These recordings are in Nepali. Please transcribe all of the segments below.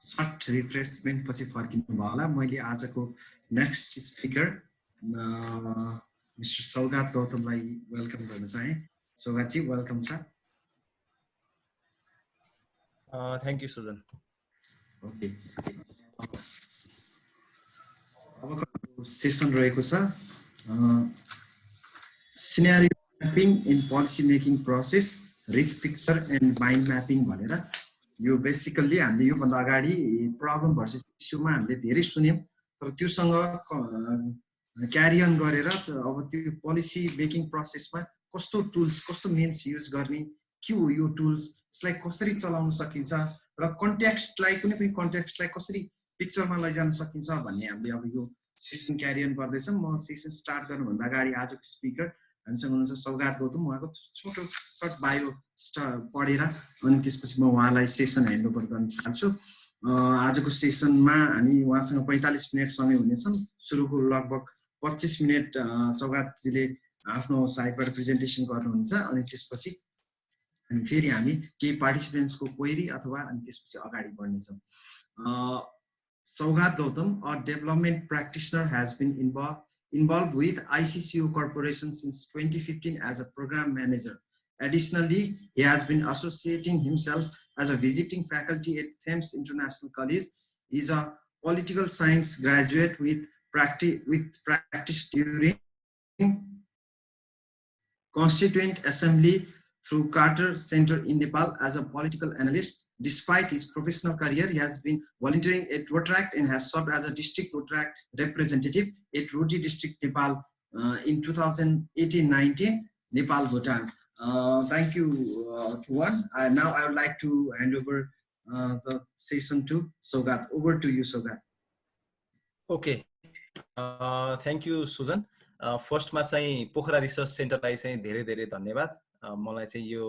सर्ट रिफ्रेसमेन्ट पछि फर्किनु भयो होला। मैले आजको नेक्स्ट स्पिकर मिस्टर सौगात गौतमलाई वेलकम गर्न चाहे। सौगातजी वेलकम छ। Thank you Sujan. ओके, अबको सेसन रहेको छ scenario mapping in policy making process, risk picture and mind mapping भनेर। यो बेसिकल्ली हामीले योभन्दा अगाडि प्रब्लम भर्सेस इस्युमा हामीले धेरै सुन्यौँ, तर त्योसँग क्यारी अन गरेर अब त्यो पोलिसी मेकिङ प्रोसेसमा कस्तो टुल्स, कस्तो मेन्स युज गर्ने, के हो यो टुल्स, यसलाई कसरी चलाउन सकिन्छ र कन्टेक्स्टलाई, कुनै पनि कन्टेक्स्टलाई कसरी पिक्चरमा लैजान सकिन्छ भन्ने हामीले अब यो सेसन क्यारी अन गर्दैछौँ। म सेसन स्टार्ट गर्नुभन्दा अगाडि आजको स्पिकर हामीसँग हुनुहुन्छ सौगात गौतम। उहाँको छोटो सर्ट बायो पढेर अनि त्यसपछि म उहाँलाई सेसन ह्यान्डओभर गर्न चाहन्छु। आजको सेसनमा हामी उहाँसँग 45 मिनट समय हुनेछन्। सुरुको लगभग 25 मिनट सौगातजीले आफ्नो साइडबाट प्रेजेन्टेसन गर्नुहुन्छ अनि त्यसपछि अनि फेरि हामी केही पार्टिसिपेन्ट्सको क्वेरी अथवा अनि त्यसपछि अगाडि बढ्नेछौँ। Saugat Gautam, a development practitioner, has been involved with ICCO Corporation since 2015 as a program manager. Additionally, he has been associating himself as a visiting faculty at Thames International College. He is a political science graduate with practice during Constituent Assembly through Carter Center in Nepal as a political analyst. Despite his professional career, he has been volunteering at Rotaract and has served as a district Rotaract representative at Roti District, Nepal in 2018-19, Nepal, Bhutan. Thank you to one. Now I would like to hand over the session to Saugat. Over to you, Saugat. Okay. Thank you, Susan. First मा चाहिँ पोखरा रिसर्च सेन्टरलाई चाहिँ धेरै धेरै धन्यवाद। मलाई चाहिँ यो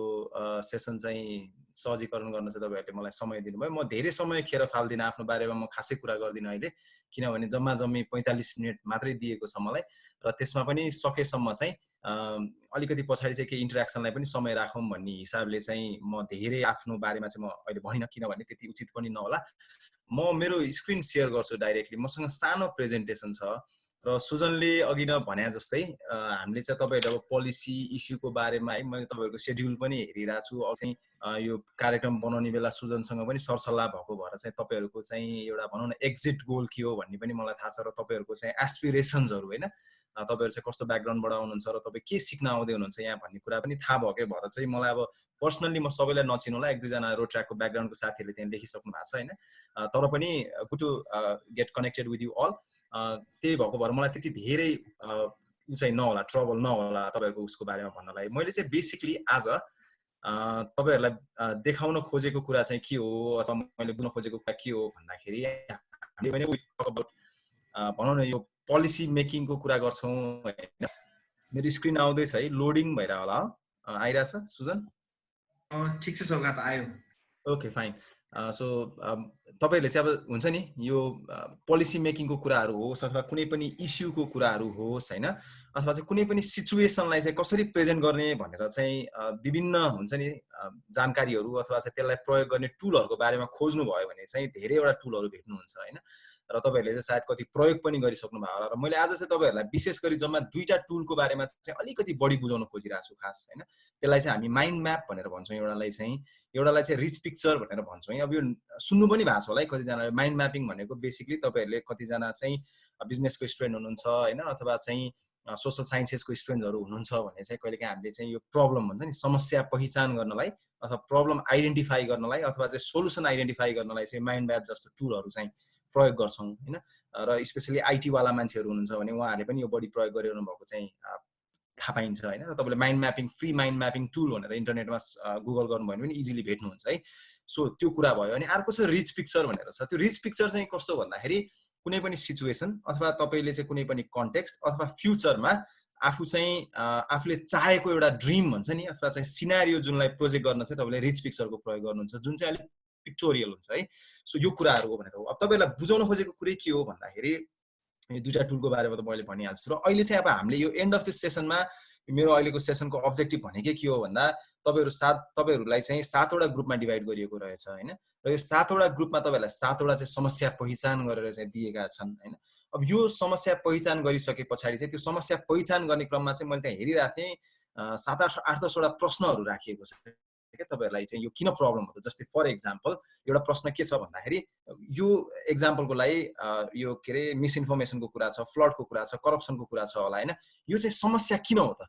सेसन चाहिँ सहजीकरण गर्न चाहिँ तपाईहरुले मलाई समय दिनुभयो। म धेरै समय खेर फाल्दिन, आफ्नो बारेमा म खासै कुरा गर्दिन अहिले, किनभने जम्मा जम्मी 45 मिनेट मात्रै दिएको छ मलाई र त्यसमा पनि सकेसम्म चाहिँ अलिकति पछाडी चाहिँ के इन्टरेक्सनलाई पनि समय राखौं भन्ने हिसाबले चाहिँ म धेरै आफ्नो बारेमा चाहिँ म अहिले भन्न, किनभने त्यति उचित पनि नहोला। म मेरो स्क्रिन शेयर गर्छु डाइरेक्टली। मसँग सानो प्रेजेन्टेसन छ र सुजनले अघि न भने जस्तै हामीले चाहिँ तपाईहरुको पोलिसी इस्युको बारेमा है मैले तपाईहरुको शेड्युल पनि हेरिरा छु। चाहिँ यो कार्यक्रम बनाउने बेला सुजनसँग पनि सरसल्लाह भएको भएर चाहिँ तपाईहरुको चाहिँ एउटा भनौं न एक्जिट गोल के हो भन्ने पनि मलाई थाहा छ र तपाईहरुको चाहिँ एस्पिरेसन्सहरु हैन, तपाईहरु चाहिँ कस्तो ब्याकग्राउन्डबाट आउनुहुन्छ र तपाई के सिक्न आउँदै हुनुहुन्छ यहाँ भन्ने कुरा पनि थाहा भएकै भएर चाहिँ मलाई अब पर्सनली म सबैलाई नचिनौला, एक दुई जना रोट्र्याकको ब्याकग्राउन्डको साथीहरुले त्यहाँ लेखिसक्नु भएको छ हैन, तर पनि good to get connected with you all. त्यही भएको भएर मलाई त्यति धेरै चाहिँ नहोला, ट्रबल नहोला तपाईहरुको उसको बारेमा भन्नलाई। मैले चाहिँ बेसिकली आज तपाईहरुलाई देखाउन खोजेको कुरा चाहिँ के हो अथवा मैले बुझ्न खोजेको कुरा के हो भन्दाखेरि हामीले भनौं न यो पोलिसी मेकिङको कुरा गर्छौं हैन। मेरो स्क्रिन आउँदैछ है, लोडिङ भइरा होला, आइराछ सुजन? ठीक छ सौगात, आयो। Okay fine. सो तपाईहरुले चाहिँ अब हुन्छ नि यो पोलिसी मेकिङको कुराहरु होस् अथवा कुनै पनि इस्युको कुराहरु होस् हैन, अथवा चाहिँ कुनै पनि सिचुएसनलाई चाहिँ कसरी प्रेजेन्ट गर्ने भनेर चाहिँ विभिन्न हुन्छ नि जानकारीहरु अथवा चाहिँ त्यसलाई प्रयोग गर्ने टुलहरुको बारेमा खोज्नु भयो भने चाहिँ धेरैवटा टुलहरु भेट्नुहुन्छ हैन, र तपाईहरुले चाहिँ सायद कति प्रयोग पनि गरिसक्नु भएको होला। र मैले आज चाहिँ तपाईहरुलाई विशेष गरी जम्मा दुईटा टुलको बारेमा चाहिँ अलिकति बढी बुझाउन खोजिरहेको छु खास हैन। त्यसलाई चाहिँ हामी माइन्ड म्याप भनेर भन्छौं, एउटालाई चाहिँ रिच पिक्चर भनेर भन्छौं। अब यो सुन्नु पनि भएको छ होला है कतिजनाले। माइन्ड म्यापिङ भनेको बेसिकली तपाईहरुले कतिजना चाहिँ बिजनेसको स्टुडेन्ट हुनुहुन्छ हैन, अथवा चाहिँ सोशल साइन्सेसको स्टुडेन्टहरु हुनुहुन्छ भने चाहिँ कहिलेकाहीँ हामीले चाहिँ यो प्रब्लम भन्छ नि समस्या पहिचान गर्नलाई अथवा प्रब्लम आइडेन्टिफाई गर्नलाई अथवा चाहिँ सोलुसन आइडेन्टिफाई गर्नलाई चाहिँ माइन्ड म्याप जस्तो टुलहरु चाहिँ प्रयोग गर्छौं हैन। र स्पेशली आईटी वाला मान्छेहरु हुनुहुन्छ भने उहाँहरुले पनि यो बढी प्रयोग गरिरहनु भएको चाहिँ थाहा पाइन्छ हैन। र तपाईले mind mapping free mind mapping tool भनेर इन्टरनेटमा गुगल गर्नुभयो भने पनि इजिली भेट्नुहुन्छ है। सो त्यो कुरा भयो। अनि अर्को चाहिँ रिच पिक्चर भनेर छ। त्यो रिच पिक्चर चाहिँ कस्तो भन्दाखेरि कुनै पनि सिचुएसन अथवा तपाईले चाहिँ कुनै पनि कन्टेक्स्ट अथवा फ्युचरमा आफू चाहिँ आफूले चाहेको एउटा ड्रीम भन्छ नि अथवा चाहिँ सिनारियो जुनलाई प्रोजेक्ट गर्न चाहिँ तपाईले रिच पिक्चरको प्रयोग गर्नुहुन्छ, जुन चाहिँ अलि पिक्टोरियल हुन्छ है। सो यो कुराहरु हो भनेर हो। अब तपाईलाई बुझाउन खोजेको कुरा के हो भन्दाखेरि यो दुईटा टुलको बारेमा त मैले भनिहाल्छु। र अहिले चाहिँ अब हामीले यो एन्ड अफ दिस सेसनमा मेरो अहिलेको सेसनको अब्जेक्टिभ भनेकै के हो भन्दा तपाईहरुलाई चाहिँ 7 वटा ग्रुपमा डिभाइड गरिएको रहेछ हैन र यो 7 वटा ग्रुपमा तपाईहरुलाई 7 वटा चाहिँ समस्या पहिचान गरेर चाहिँ दिएका छन् हैन अब यो समस्या पहिचान गरिसकेपछि चाहिँ त्यो समस्या पहिचान गर्ने क्रममा चाहिँ मैले त्यहाँ हेरिरहेको थिएँ 7-8-10 वटा प्रश्नहरु राखिएको छ के तपाईहरुलाई चाहिँ यो किन प्रब्लम हो जस्तै फर एक्जाम्पल एउटा प्रश्न के छ भन्दाखेरि यो एक्जाम्पलको लागि यो के रे मिसइन्फर्मेसनको कुरा छ फ्लडको कुरा छ करप्सनको कुरा छ होला हैन यो चाहिँ समस्या किन हो त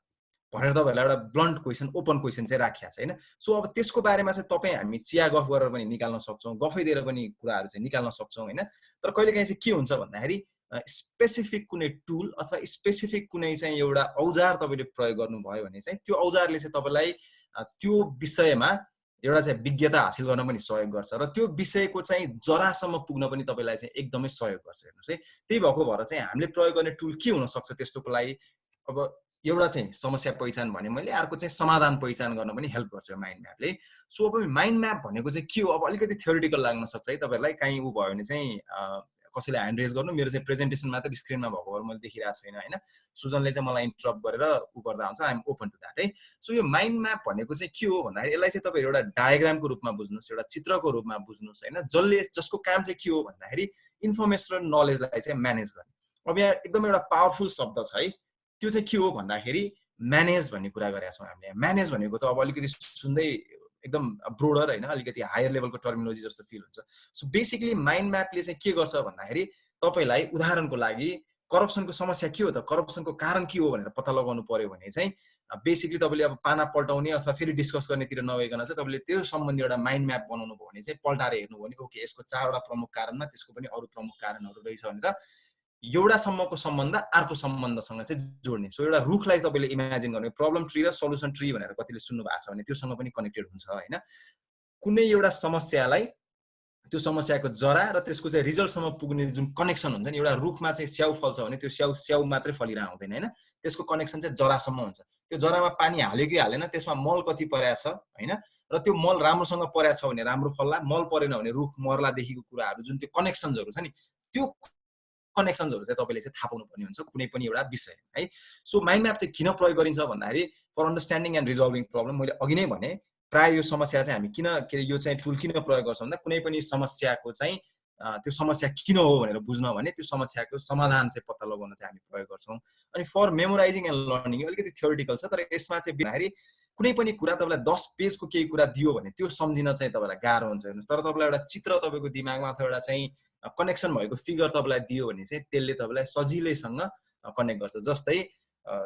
भनेर तपाईहरुलाई एउटा ब्लन्ट क्वेशन ओपन क्वेशन चाहिँ राखिया छ हैन सो अब त्यसको बारेमा चाहिँ तपाई हामी चिया गफ गरेर पनि निकाल्न सक्छौं गफै दिएर पनि कुराहरु चाहिँ निकाल्न सक्छौं हैन तर कहिलेकाहीँ चाहिँ के हुन्छ भन्दाखेरि स्पेसिफिक कुनै टुल अथवा स्पेसिफिक कुनै चाहिँ एउटा औजार तपाईले प्रयोग गर्नुभयो भने चाहिँ त्यो औजारले चाहिँ तपाईलाई त्यो विषयमा एउटा चाहिँ विज्ञता हासिल गर्न पनि सहयोग गर्छ र त्यो विषयको चाहिँ जरासम्म पुग्न पनि तपाईलाई चाहिँ एकदमै सहयोग गर्छ हेर्नुस् है त्यही भएको भएर चाहिँ हामीले प्रयोग गर्ने टुल के हुन सक्छ त्यस्तोको लागि अब एउटा चाहिँ समस्या पहिचान भने मैले अर्को चाहिँ समाधान पहिचान गर्न पनि हेल्प गर्छ माइन्ड म्यापले सो अब माइन्ड म्याप भनेको चाहिँ के हो अब अलिकति थ्योरिटिकल लाग्न सक्छ है तपाईहरुलाई कहीं उ भयो भने चाहिँ कसैले ह्यान्ड रेज गर्नु मेरो चाहिँ प्रेजेन्टेसन मात्र स्क्रिनमा भएको भएर मैले देखिरहेको छैन हैन सुजनले चाहिँ मलाई इन्टरप्ट गरेर उ गर्दा हुन्छ I am open to that है सो यो माइन्ड म्याप भनेको चाहिँ के हो भन्दाखेरि यसलाई चाहिँ तपाईहरु एउटा डायग्रामको रूपमा बुझ्नुस् एउटा चित्रको रूपमा बुझ्नुस् हैन जसको काम चाहिँ के हो भन्दाखेरि इन्फर्मेसन र नलेजलाई चाहिँ म्यानेज गर्ने अब यहाँ एकदम एउटा पावरफुल शब्द छ है त्यो चाहिँ के हो भन्दाखेरि म्यानेज भन्ने कुरा गरेका छौं हामीले म्यानेज भनेको त अब अलिकति सुन्दै एकदम ब्रोडर हैन अलिकति हायर लेभलको टर्मिनोलोजी जस्तो फिल हुन्छ सो बेसिकली माइन्ड म्यापले चाहिँ के गर्छ भन्दाखेरि तपाईलाई उदाहरणको लागि करप्सनको समस्या के हो त करप्सनको कारण के हो भनेर पत्ता लगाउनु पर्यो भने चाहिँ बेसिकली तपाईले अब पाना पल्टाउने अथवा फेरि डिस्कस गर्नेतिर नगइकन चाहिँ तपाईले त्यो सम्बन्धी एउटा माइन्ड म्याप बनाउनु भयो भने चाहिँ पल्टाएर हेर्नु भयो भने ओके यसको 4 वटा प्रमुख कारणमा त्यसको पनि अरु प्रमुख कारणहरु रहेछ भनेर एउटा सम्मको सम्बन्ध अर्को सम्बन्धसँग चाहिँ जोड्ने सो एउटा रुखलाई तपाईले इमेजिन गर्ने प्रब्लम ट्री र सल्युसन ट्री भनेर कतिले सुन्नु भएको छ भने त्योसँग पनि कनेक्टेड हुन्छ हैन कुनै एउटा समस्यालाई त्यो समस्याको जरा र त्यसको चाहिँ रिजल्टसम्म पुग्ने जुन कनेक्सन हुन्छ नि एउटा रुखमा चाहिँ स्याउ फल्छ भने त्यो स्याउ मात्रै फलिरा हुँदैन हैन त्यसको कनेक्सन चाहिँ जरासम्म हुन्छ त्यो जरामा पानी हाल्यो कि हालेन त्यसमा मल कति पर्या छ हैन र त्यो मल राम्रोसँग पर्या छ भने राम्रो फल्ला मल परेन भने रुख मर्ला देखिको कुराहरु जुन त्यो कनेक्सन्सहरु छ नि त्यो कनेक्सन्सहरु चाहिँ तपाईले चाहिँ थाहा पाउनु पर्ने हुन्छ कुनै पनि एउटा विषय है सो माइन्ड म्याप चाहिँ किन प्रयोग गरिन्छ भन्दाखेरि for understanding and resolving problem मैले अघि नै भने प्राय यो समस्या चाहिँ हामी किन यो चाहिँ टुल किन प्रयोग गर्छौं भन्दा कुनै पनि समस्याको चाहिँ त्यो समस्या किन हो भनेर बुझ्न भने त्यो समस्याको समाधान चाहिँ पत्ता लगाउन चाहिँ हामी प्रयोग गर्छौं अनि फर मेमोराइजिङ एन्ड लर्निङ अलिकति थ्योरिटिकल छ तर यसमा चाहिँ बिहारी कुनै पनि कुरा तपाईलाई 10 पेजको केही कुरा दियो भने त्यो सम्झिन चाहिँ तपाईलाई गाह्रो हुन्छ हेर्नुस् तर तपाईलाई एउटा चित्र तपाईको दिमागमा अथवा एउटा चाहिँ कनेक्सन भएको फिगर तपाईलाई दियो भने चाहिँ त्यसले तपाईलाई सजिलैसँग कनेक्ट गर्छ जस्तै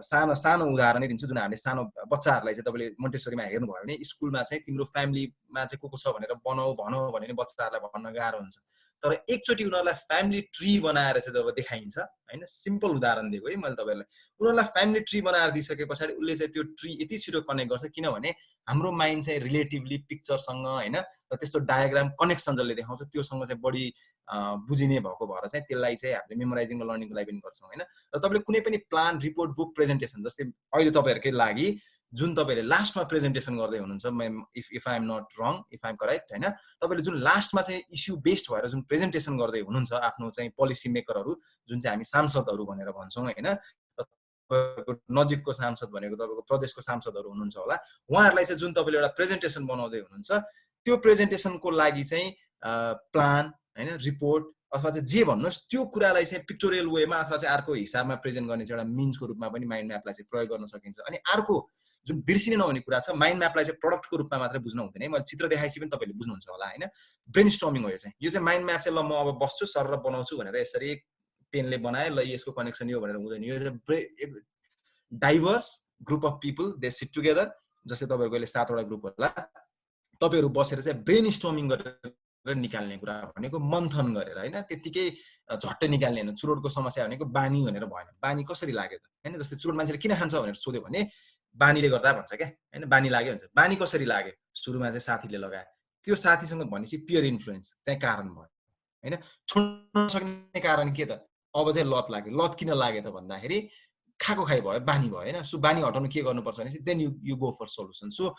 सानो सानो उदाहरणै दिन्छु जुन हामीले सानो बच्चाहरुलाई चाहिँ तपाईले मोन्टेसरीमा हेर्नु भयो भने स्कुलमा चाहिँ तिम्रो फ्यामिलीमा चाहिँ को छ भनेर भनौ भने बच्चाहरुलाई भन्न गाह्रो हुन्छ तर एकचोटी उनीहरुलाई फ्यामिली ट्री बनाएर चाहिँ जब देखाइन्छ हैन सिम्पल उदाहरण दिएको है मैले तपाईहरुलाई उनीहरुलाई फ्यामिली ट्री बनाएर दिइसकेपछि उले चाहिँ त्यो ट्री यति छिटो कनेक्ट गर्छ किनभने हाम्रो माइन्ड चाहिँ रिलेटिभली पिक्चरसँग हैन र त्यस्तो डायग्राम कनेक्सन जसले देखाउँछ त्योसँग चाहिँ बढी बुझिने भएको भएर चाहिँ त्यसलाई चाहिँ हामीले मेमोराइजिङ र लर्निङको लागि पनि गर्छौं हैन र तपाईले कुनै पनि प्लान रिपोर्ट बुक प्रेजेन्टेसन जस्तै अहिले तपाईहरुकै लागि जुन तपाईले लास्टमा प्रेजेन्टेसन गर्दै हुनुहुन्छ if I am not wrong if I am correct हैन तपाईले जुन लास्टमा चाहिँ इश्यू बेस्ड भएर जुन प्रेजेन्टेसन गर्दै हुनुहुन्छ आफ्नो चाहिँ पोलिसी मेकरहरु जुन चाहिँ हामी सांसदहरु भनेर भन्छौं हैन नजिकको सांसद भनेको तपाईको प्रदेशको सांसदहरु हुनुहुन्छ होला उहाँहरुलाई चाहिँ जुन तपाईले एउटा प्रेजेन्टेसन बनाउँदै हुनुहुन्छ त्यो प्रेजेन्टेसनको लागि चाहिँ प्लान हैन रिपोर्ट अथवा चाहिँ जे भन्नुस् त्यो कुरालाई चाहिँ पिक्टोरियल वेमा अथवा चाहिँ अर्को हिसाबमा प्रेजेन्ट गर्ने चाहिँ एउटा मिन्सको रूपमा पनि माइन्ड म्यापलाई चाहिँ प्रयोग गर्न सकिन्छ अनि अर्को जुन बिर्सिने नहुने कुरा छ माइन्ड म्यापलाई चाहिँ प्रोडक्टको रूपमा मात्र बुझ्न हुँदैन मैले चित्र देखाएपछि पनि तपाईले बुझ्नुहुन्छ होला हैन ब्रेनस्टर्मिङ हो यो चाहिँ माइन्ड म्याप चाहिँ ल म अब बस्छु सर र बनाउँछु भनेर यसरी पेनले बनाए ल यसको कनेक्सन यो भनेर हुँदैन यो चाहिँ diverse group of people they sit together जस्तै तपाईहरुको अहिले 7 वटा ग्रुप होला तपाईहरु बसेर चाहिँ ब्रेनस्टर्मिङ गरेर निकाल्ने कुरा भनेको मन्थन गरेर हैन त्यतिकै झट्टै निकाल्ने हैन चुरोटको समस्या भनेको बानी भनेर भएन बानी कसरी लाग्यो त हैन जस्तै चुरोट मान्छेले किन खान्छ भनेर सोध्यो भने बानीले गर्दा भन्छ के हैन बानी लाग्यो भन्छ बानी कसरी लाग्यो सुरुमा चाहिँ साथीले लगाए त्यो साथीसँग भनेपछि पियर इन्फ्लुएन्स चाहिँ कारण भयो हैन छोड्न सक्ने कारण के त अब चाहिँ लत लाग्यो लत किन लाग्यो त भन्दाखेरि खाएको खाइ भयो बानी भयो हैन सो बानी हटाउन के गर्नुपर्छ भने then you go for solution so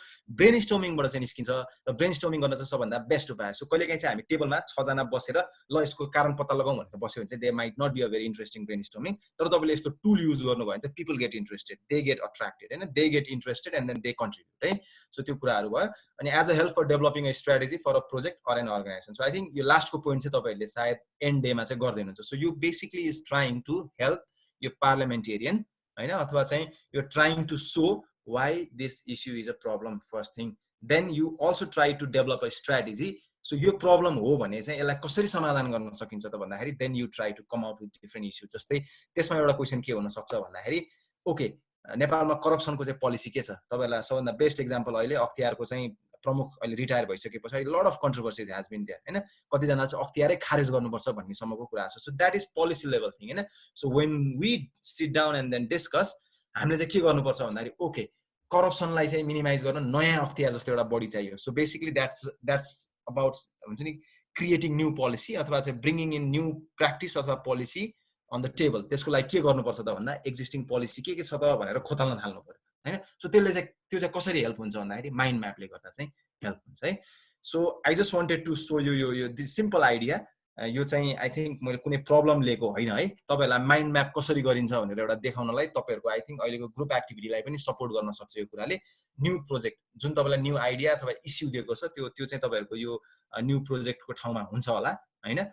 ब्रेनस्टर्मिङबाट चाहिँ निस्किन्छ र ब्रेनस्टर्मिङ गर्न चाहिँ सबभन्दा बेस्ट उपाय सो कहिलेकाहीँ चाहिँ हामी टेबलमा 6 जना बसेर ल यसको कारण पत्ता लगाउँ भनेर बस्यो भने चाहिँ they might not be a very interesting brainstorming तर तपाईँले यस्तो टुल युज गर्नुभयो भने चाहिँ people get interested they get attracted हैन they get interested and then they contribute है सो त्यो कुराहरू भयो अनि as a help for developing a strategy for a project or an organization so I think यो लास्टको पोइन्ट चाहिँ तपाईँहरूले सायद एन्ड डेमा चाहिँ गर्दै हुनुहुन्छ so you basically is trying to help यो पार्लियामेन्टेरियन हैन अथवा चाहिँ you trying to show why this issue is a problem first thing then you also try to develop a strategy so यो प्रब्लम हो भने चाहिँ यसलाई कसरी समाधान गर्न सकिन्छ त भन्दाखेरि then you try to come out with different issue जस्तै त्यसमा एउटा क्वेसन के हुन सक्छ भन्दाखेरि ओके नेपालमा करप्सनको चाहिँ पोलिसी के छ तपाईँलाई सबभन्दा बेस्ट एक्जाम्पल अहिले अख्तियारको चाहिँ प्रमुख अहिले रिटायर भइसके पछाडि lot of controversies has been there हैन कतिजना चाहिँ अख्तियारै खारेज गर्नुपर्छ भन्ने सम्मको कुरा छ so that is policy level thing हैन so when we sit down and then discuss हामीले चाहिँ के गर्नुपर्छ भन्दाखेरि ओके करप्सनलाई चाहिँ मिनिमाइज गर्न नयाँ अख्तियार जस्तो एउटा बडी चाहियो सो बेसिकली द्याट्स अबाउट हुन्छ नि क्रिएटिङ न्यू पोलिसी अथवा चाहिँ ब्रिङिङ इन न्यू प्र्याक्टिस अथवा पोलिसी अन द टेबल त्यसको लागि के गर्नुपर्छ त भन्दा एक्जिस्टिङ पोलिसी के छ त भनेर खोतल्न थाल्नु पर्यो हैन सो त्यसले चाहिँ त्यो चाहिँ कसरी हेल्प हुन्छ भन्दाखेरि माइन्ड म्यापले गर्दा चाहिँ हेल्प हुन्छ है so I just wanted to show यो सिम्पल आइडिया यो चाहिँ आई थिङ्क मैले कुनै प्रब्लम लिएको होइन है तपाईँहरूलाई माइन्ड म्याप कसरी गरिन्छ भनेर एउटा देखाउनलाई तपाईँहरूको आई थिङ्क अहिलेको ग्रुप एक्टिभिटीलाई पनि सपोर्ट गर्न सक्छ यो कुराले न्यू प्रोजेक्ट जुन तपाईँलाई न्यू आइडिया अथवा इस्यु दिएको छ त्यो चाहिँ तपाईँहरूको यो न्यू प्रोजेक्टको ठाउँमा हुन्छ होला हैन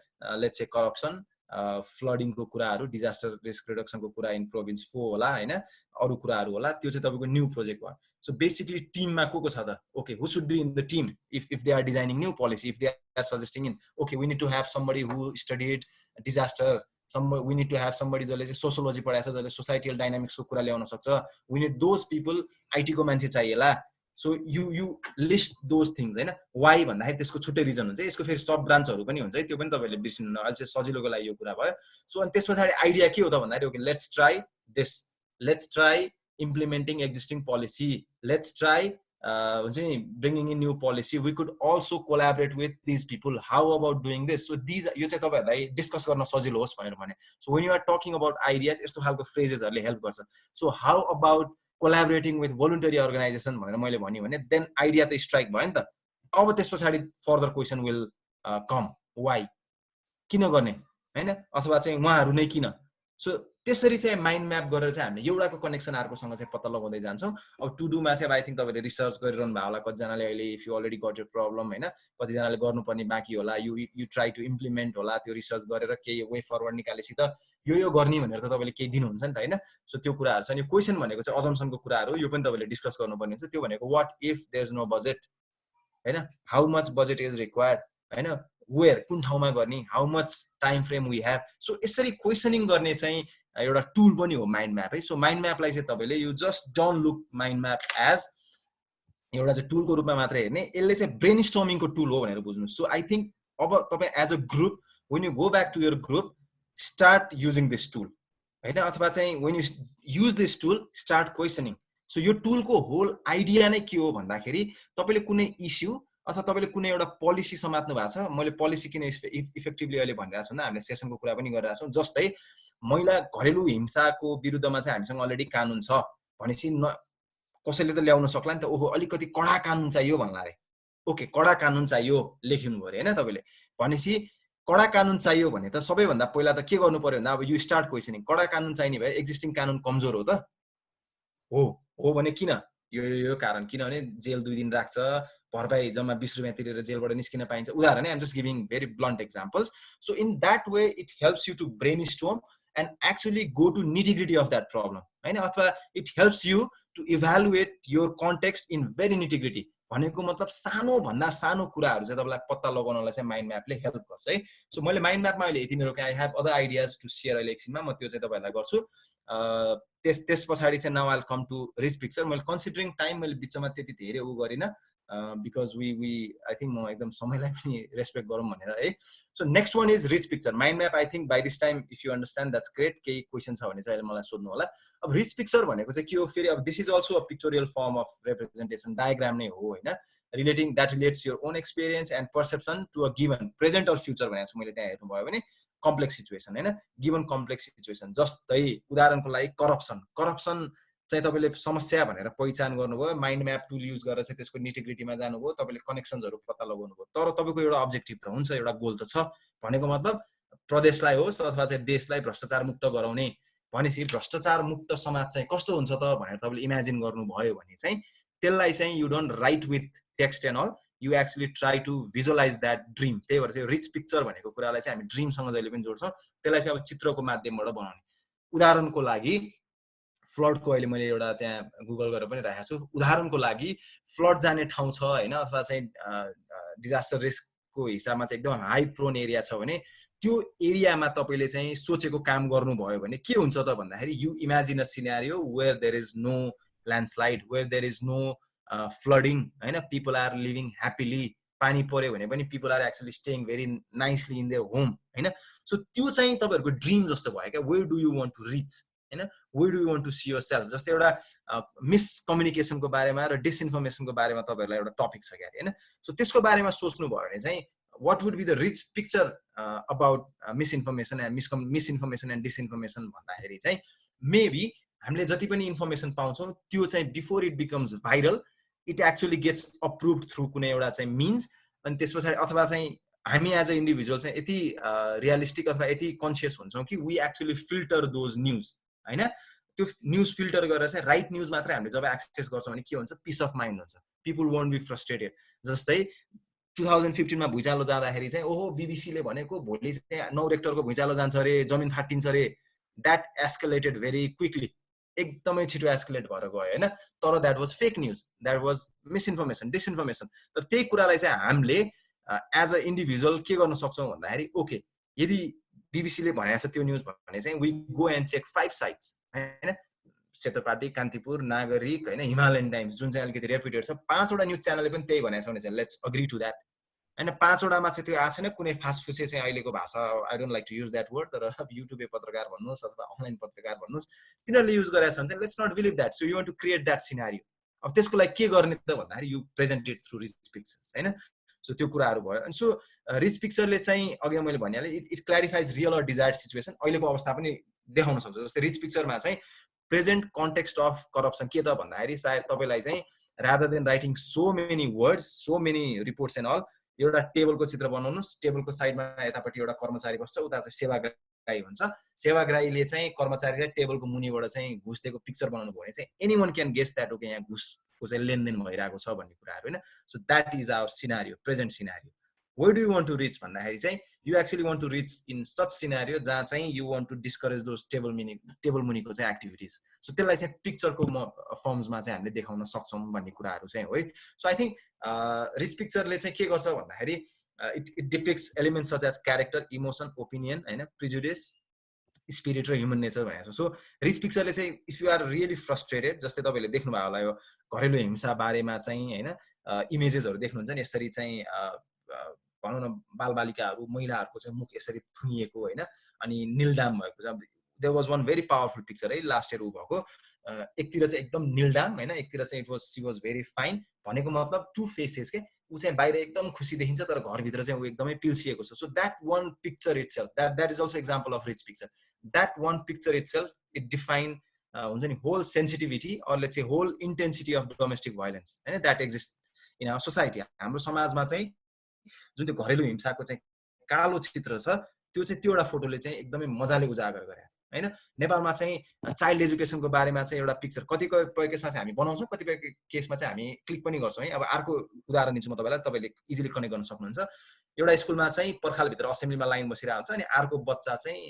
लेट्स से करप्सन फ्लडिङको कुराहरू डिजास्टर रिस्क रिडक्सनको कुरा इन प्रोभिन्स 4 होला हैन अरू कुराहरू होला त्यो चाहिँ तपाईँको न्यू प्रोजेक्ट भयो सो बेसिकली टिममा को छ त okay who should be in the team if they are designing new policy if they are suggesting in okay we need to have somebody who studied disaster we need to have somebody जसले चाहिँ सोसियोलोजी पढाएको छ जसले सोसाइटियल डाइनामिक्सको कुरा ल्याउन सक्छ वी निड दोज पिपल आइटीको मान्छे चाहिएला so you list those things हैन वाइ भन्दाखेरि त्यसको छुट्टै रिजन हुन्छ यसको फेरि सब ब्रान्चहरू पनि हुन्छ है त्यो पनि तपाईँहरूले बिर्सिनु अहिले चाहिँ सजिलोको लागि यो कुरा भयो सो अनि त्यस पछाडि आइडिया के हो त भन्दाखेरि okay let's try this let's try implementing existing policy let's try हुन्छ नि bringing in new policy we could also collaborate with these people how about doing this so these यो चाहिँ तपाईँहरूलाई डिस्कस गर्न सजिलो होस् भनेर भने so when you are talking about ideas यस्तो खालको फ्रेजेसहरूले हेल्प गर्छ so how about collaborating with voluntary organization भनेर मैले भन्यो भने देन आइडिया त स्ट्राइक भयो नि त अब त्यस पछाडि further question will come why किन गर्ने हैन अथवा चाहिँ उहाँहरू नै किन सो त्यसरी चाहिँ माइन्ड म्याप गरेर चाहिँ हामीले एउटाको कनेक्सन अर्कोसँग चाहिँ पत्ता लगाउँदै जान्छौँ अब टु डुमा चाहिँ आई थिङ्क तपाईँले रिसर्च गरिरहनु भयो होला कतिजनाले अहिले if you already got your problem हैन कतिजनाले गर्नुपर्ने बाँकी होला यु ट्राई टु इम्प्लिमेन्ट होला त्यो रिसर्च गरेर केही वे फरवर्ड निकालेपछि त यो गर्ने भनेर त तपाईँले केही दिनुहुन्छ नि त हैन सो त्यो कुराहरू छ अनि क्वेसन भनेको चाहिँ अजम्सनको कुराहरू यो पनि तपाईँले डिस्कस गर्नुपर्ने हुन्छ त्यो भनेको what if there is no budget हैन how much budget is required हैन वेयर कुन ठाउँमा गर्ने how much time frame we have so यसरी क्वेसनिङ गर्ने चाहिँ एउटा टुल पनि हो माइन्ड म्याप है सो माइन्ड म्यापलाई चाहिँ तपाईँले you just don't look mind map as एउटा चाहिँ टुलको रूपमा मात्रै हेर्ने यसले चाहिँ ब्रेन स्टर्मिङको टुल हो भनेर बुझ्नु सो आई थिङ्क अब तपाईँ as a group when you go back to your group start using this tool हैन अथवा चाहिँ when you use this tool start questioning so यो टुलको होल आइडिया नै के हो भन्दाखेरि तपाईँले कुनै इस्यु अथवा तपाईँले कुनै एउटा पोलिसी समात्नु भएको छ मैले पोलिसी किन इफेक्टिभली अहिले भनिरहेको छु हामीले सेसनको कुरा पनि गरिरहेको छौँ जस्तै महिला घरेलु हिंसाको विरुद्धमा चाहिँ हामीसँग अलरेडी कानुन छ भनेपछि कसैले त ल्याउन सक्ला नि त ओहो अलिकति कडा कानुन चाहियो भन्ला रे ओके कडा कानुन चाहियो लेख्नु पर्यो हैन तपाईँले भनेपछि कडा कानुन चाहियो भने त सबैभन्दा पहिला त के गर्नु पर्यो भन्दा अब यु स्टार्ट क्वेसनिङ कडा कानुन चाहिने भए एक्जिस्टिङ कानुन कमजोर हो त हो भने किन यो कारण किनभने जेल 2 दिन राख्छ भरपाई जम्मा 20 रुपैयाँ तिरेर जेलबाट निस्किन पाइन्छ उदाहरण है I'm just giving very blunt examples so in that way it helps you to brainstorm and actually go to nitty gritty of that problem हैन अथवा it helps you to evaluate your context in very nitty gritty भनेको मतलब सानो भन्दा सानो कुराहरू चाहिँ तपाईँलाई पत्ता लगाउनलाई चाहिँ माइन्ड म्यापले हेल्प गर्छ है सो मैले माइन्ड म्यापमा अहिले यति नै रोकेँ I have other ideas to share अहिले एकछिनमा म त्यो चाहिँ तपाईँहरूलाई गर्छु त्यस पछाडि चाहिँ now I'll come to rich picture मैले कन्सिडरिङ टाइम मैले बिचमा त्यति धेरै उ गरिनँ बिकज वी आई थिङ्क म एकदम समयलाई पनि रेस्पेक्ट गरौँ भनेर है so next one is rich picture mind map I think by this time if you understand that's great केही क्वेसन छ भने चाहिँ अहिले मलाई सोध्नु होला अब रिच पिक्चर भनेको चाहिँ के हो फेरि अब this is also a pictorial form of representation diagram नै हो होइन relating that relates your own experience and perception to a given present or future भनेको चाहिँ मैले त्यहाँ हेर्नुभयो भने कम्प्लेक्स सिचुएसन हैन, गिभन कम्प्लेक्स सिचुएसन। जस्तै उदाहरणको लागि करप्सन चाहिँ तपाईँले समस्या भनेर पहिचान गर्नुभयो, माइन्ड म्याप टुल युज गरेर चाहिँ त्यसको निटिग्रिटीमा जानुभयो, तपाईँले कनेक्सन्सहरू पत्ता लगाउनुभयो, तर तपाईँको एउटा अब्जेक्टिभ त हुन्छ, एउटा गोल त छ। भनेको मतलब प्रदेशलाई होस् अथवा चाहिँ देशलाई भ्रष्टाचार मुक्त गराउने। भनेपछि भ्रष्टाचार मुक्त समाज चाहिँ कस्तो हुन्छ त भनेर तपाईँले इमेजिन गर्नुभयो भने चाहिँ त्यसलाई चाहिँ you don't write with text and all, you actually try to visualize that dream. त्यही भएर चाहिँ रिच पिक्चर भनेको कुरालाई चाहिँ हामी ड्रिमसँग जहिले पनि जोड्छौँ, त्यसलाई चाहिँ अब चित्रको माध्यमबाट बनाउने। उदाहरणको लागि फ्लडको अहिले मैले एउटा त्यहाँ गुगल गरेर पनि राखेको छु। उदाहरणको लागि फ्लड जाने ठाउँ छ होइन, अथवा चाहिँ डिजास्टर रिस्कको हिसाबमा चाहिँ एकदम हाई प्रोन एरिया छ भने त्यो एरियामा तपाईँले चाहिँ सोचेको काम गर्नुभयो भने के हुन्छ त भन्दाखेरि you imagine a scenario where there is no landslide, where there is no flooding होइन, पिपल आर लिभिङ ह्याप्पिली। पानी पर्यो भने पनि people are actually staying very nicely in their home होइन। सो त्यो चाहिँ तपाईँहरूको ड्रिम जस्तो भयो क्या। Where do you want to reach होइन, where do you want to see yourself. जस्तै एउटा मिसकम्युनिकेसनको बारेमा र डिसइन्फर्मेसनको बारेमा तपाईँहरूलाई एउटा टपिक छ क्या होइन। सो त्यसको बारेमा सोच्नुभयो भने चाहिँ what would be the rich picture about misinformation and disinformation भन्दाखेरि चाहिँ मेबी हामीले जति पनि इन्फर्मेसन पाउँछौँ त्यो चाहिँ before it becomes viral it actually gets approved through कुनै एउटा चाहिँ मिन्स। अनि त्यस पछाडि अथवा चाहिँ हामी एज अ इन्डिभिजुअल चाहिँ यति रियलिस्टिक अथवा यति कन्सियस हुन्छौँ कि we actually filter those news होइन। त्यो न्युज फिल्टर गरेर चाहिँ राइट न्युज मात्रै हामीले जब एक्सेस गर्छौँ भने के हुन्छ, पिस अफ माइन्ड हुन्छ, पिपुल वोन्ट बी फ्रस्ट्रेटेड। जस्तै 2015 मा भुइँचालो जाँदाखेरि चाहिँ ओहो बीबीसीले भनेको भोलि चाहिँ 9 रेक्टरको भुइँचालो जान्छ अरे, जमिन फाटिन्छ अरे। द्याट एस्केलेटेड भेरी क्विकली, एकदमै छिटो एस्केलेट भएर गयो होइन। तर that was fake news, that was misinformation, disinformation. तर त्यही कुरालाई चाहिँ हामीले एज अ इन्डिभिजुअल के गर्न सक्छौँ भन्दाखेरि ओके यदि बीबीसीले भनेको छ त्यो न्युज भने चाहिँ we go and check 5 sites होइन, सेतोपाटी, कान्तिपुर, नागरिक होइन, हिमालयन टाइम्स जुन चाहिँ अलिकति रेप्युटेड छ। 5 वटा न्युज च्यानलले पनि त्यही भनेको छ भने चाहिँ लेट्स अग्री टु द्याट होइन। 5 वटामा चाहिँ त्यो आएको छैन कुनै फास्टफुसे चाहिँ अहिलेको भाषा, I don't like to use that word, तर युट्युबे पत्रकार भन्नुहोस् अथवा अनलाइन पत्रकार भन्नुहोस्, तिनीहरूले युज गरेको छ भने चाहिँ let's not believe that. So you want to create that scenario. अब त्यसको लागि के गर्ने त भन्दाखेरि you present it through rich pictures होइन। सो त्यो कुराहरू भयो। अनि सो रिच पिक्चरले चाहिँ अघि मैले भनिहालेँ it clarifies real or desired situation, अहिलेको अवस्था पनि देखाउन सक्छ। जस्तै रिच पिक्चरमा चाहिँ प्रेजेन्ट कन्टेक्स्ट अफ करप्सन के त भन्दाखेरि सायद तपाईँलाई चाहिँ rather than writing so many words, so many reports and all, एउटा टेबलको चित्र बनाउनुहोस्, टेबलको साइडमा यतापट्टि एउटा कर्मचारी बस्छ, उता चाहिँ सेवाग्राही हुन्छ, सेवाग्राहीले चाहिँ कर्मचारीलाई टेबलको मुनिबाट चाहिँ घुस दिएको पिक्चर बनाउनु भयो भने चाहिँ anyone can guess that okay यहाँ घुसको चाहिँ लेनदेन भइरहेको छ भन्ने कुराहरू होइन। So that is our scenario, present scenario. Where do you want to reach भन्दाखेरि चाहिँ you actually want to reach in such scenario जहाँ चाहिँ you want to discourage those table मुनिको चाहिँ एक्टिभिटिज। सो त्यसलाई चाहिँ पिक्चरको फर्म्समा चाहिँ हामीले देखाउन सक्छौँ भन्ने कुराहरू चाहिँ हो है। सो आई थिङ्क रिच पिक्चरले चाहिँ के गर्छ भन्दाखेरि it depicts elements such as character, emotion, opinion होइन, प्रिजुडिस, स्पिरिट र ह्युमन नेचर भनेको छ। सो रिच पिक्चरले चाहिँ if you are really frustrated, जस्तै तपाईँले देख्नुभयो होला यो घरेलु हिंसा बारेमा चाहिँ होइन इमेजेसहरू देख्नुहुन्छ नि, यसरी चाहिँ भनौँ न बालबालिकाहरू महिलाहरूको चाहिँ मुख यसरी थुनिएको होइन, अनि निलडाम भएको छ। There was one very powerful picture है लास्ट इयर ऊ भएको, एकतिर चाहिँ एकदम निलडाम होइन, एकतिर चाहिँ सी वाज भेरी फाइन। भनेको मतलब टु फेसेस के, ऊ चाहिँ बाहिर एकदम खुसी देखिन्छ तर घरभित्र चाहिँ ऊ एकदमै पिल्सिएको छ। So that one picture itself, that is also example of rich picture. That one picture itself it define हुन्छ नि whole sensitivity or let's say whole intensity of domestic violence होइन, that exist in our society. हाम्रो समाजमा चाहिँ जुन त्यो घरेलु हिंसाको चाहिँ कालो चित्र छ त्यो चाहिँ त्यो एउटा फोटोले चाहिँ एकदमै मजाले उजागर गरे होइन। नेपालमा चाहिँ चाइल्ड एजुकेसनको बारेमा चाहिँ एउटा पिक्चर कतिपय केसमा चाहिँ हामी बनाउँछौँ, कतिपय केसमा चाहिँ हामी क्लिक पनि गर्छौँ है। अब अर्को उदाहरण दिन्छु म तपाईँलाई, तपाईँले इजिली कनेक्ट गर्न सक्नुहुन्छ। एउटा स्कुलमा चाहिँ पर्खालभित्र असेम्ब्लीमा लाइन बसिरहेको हुन्छ अनि अर्को बच्चा चाहिँ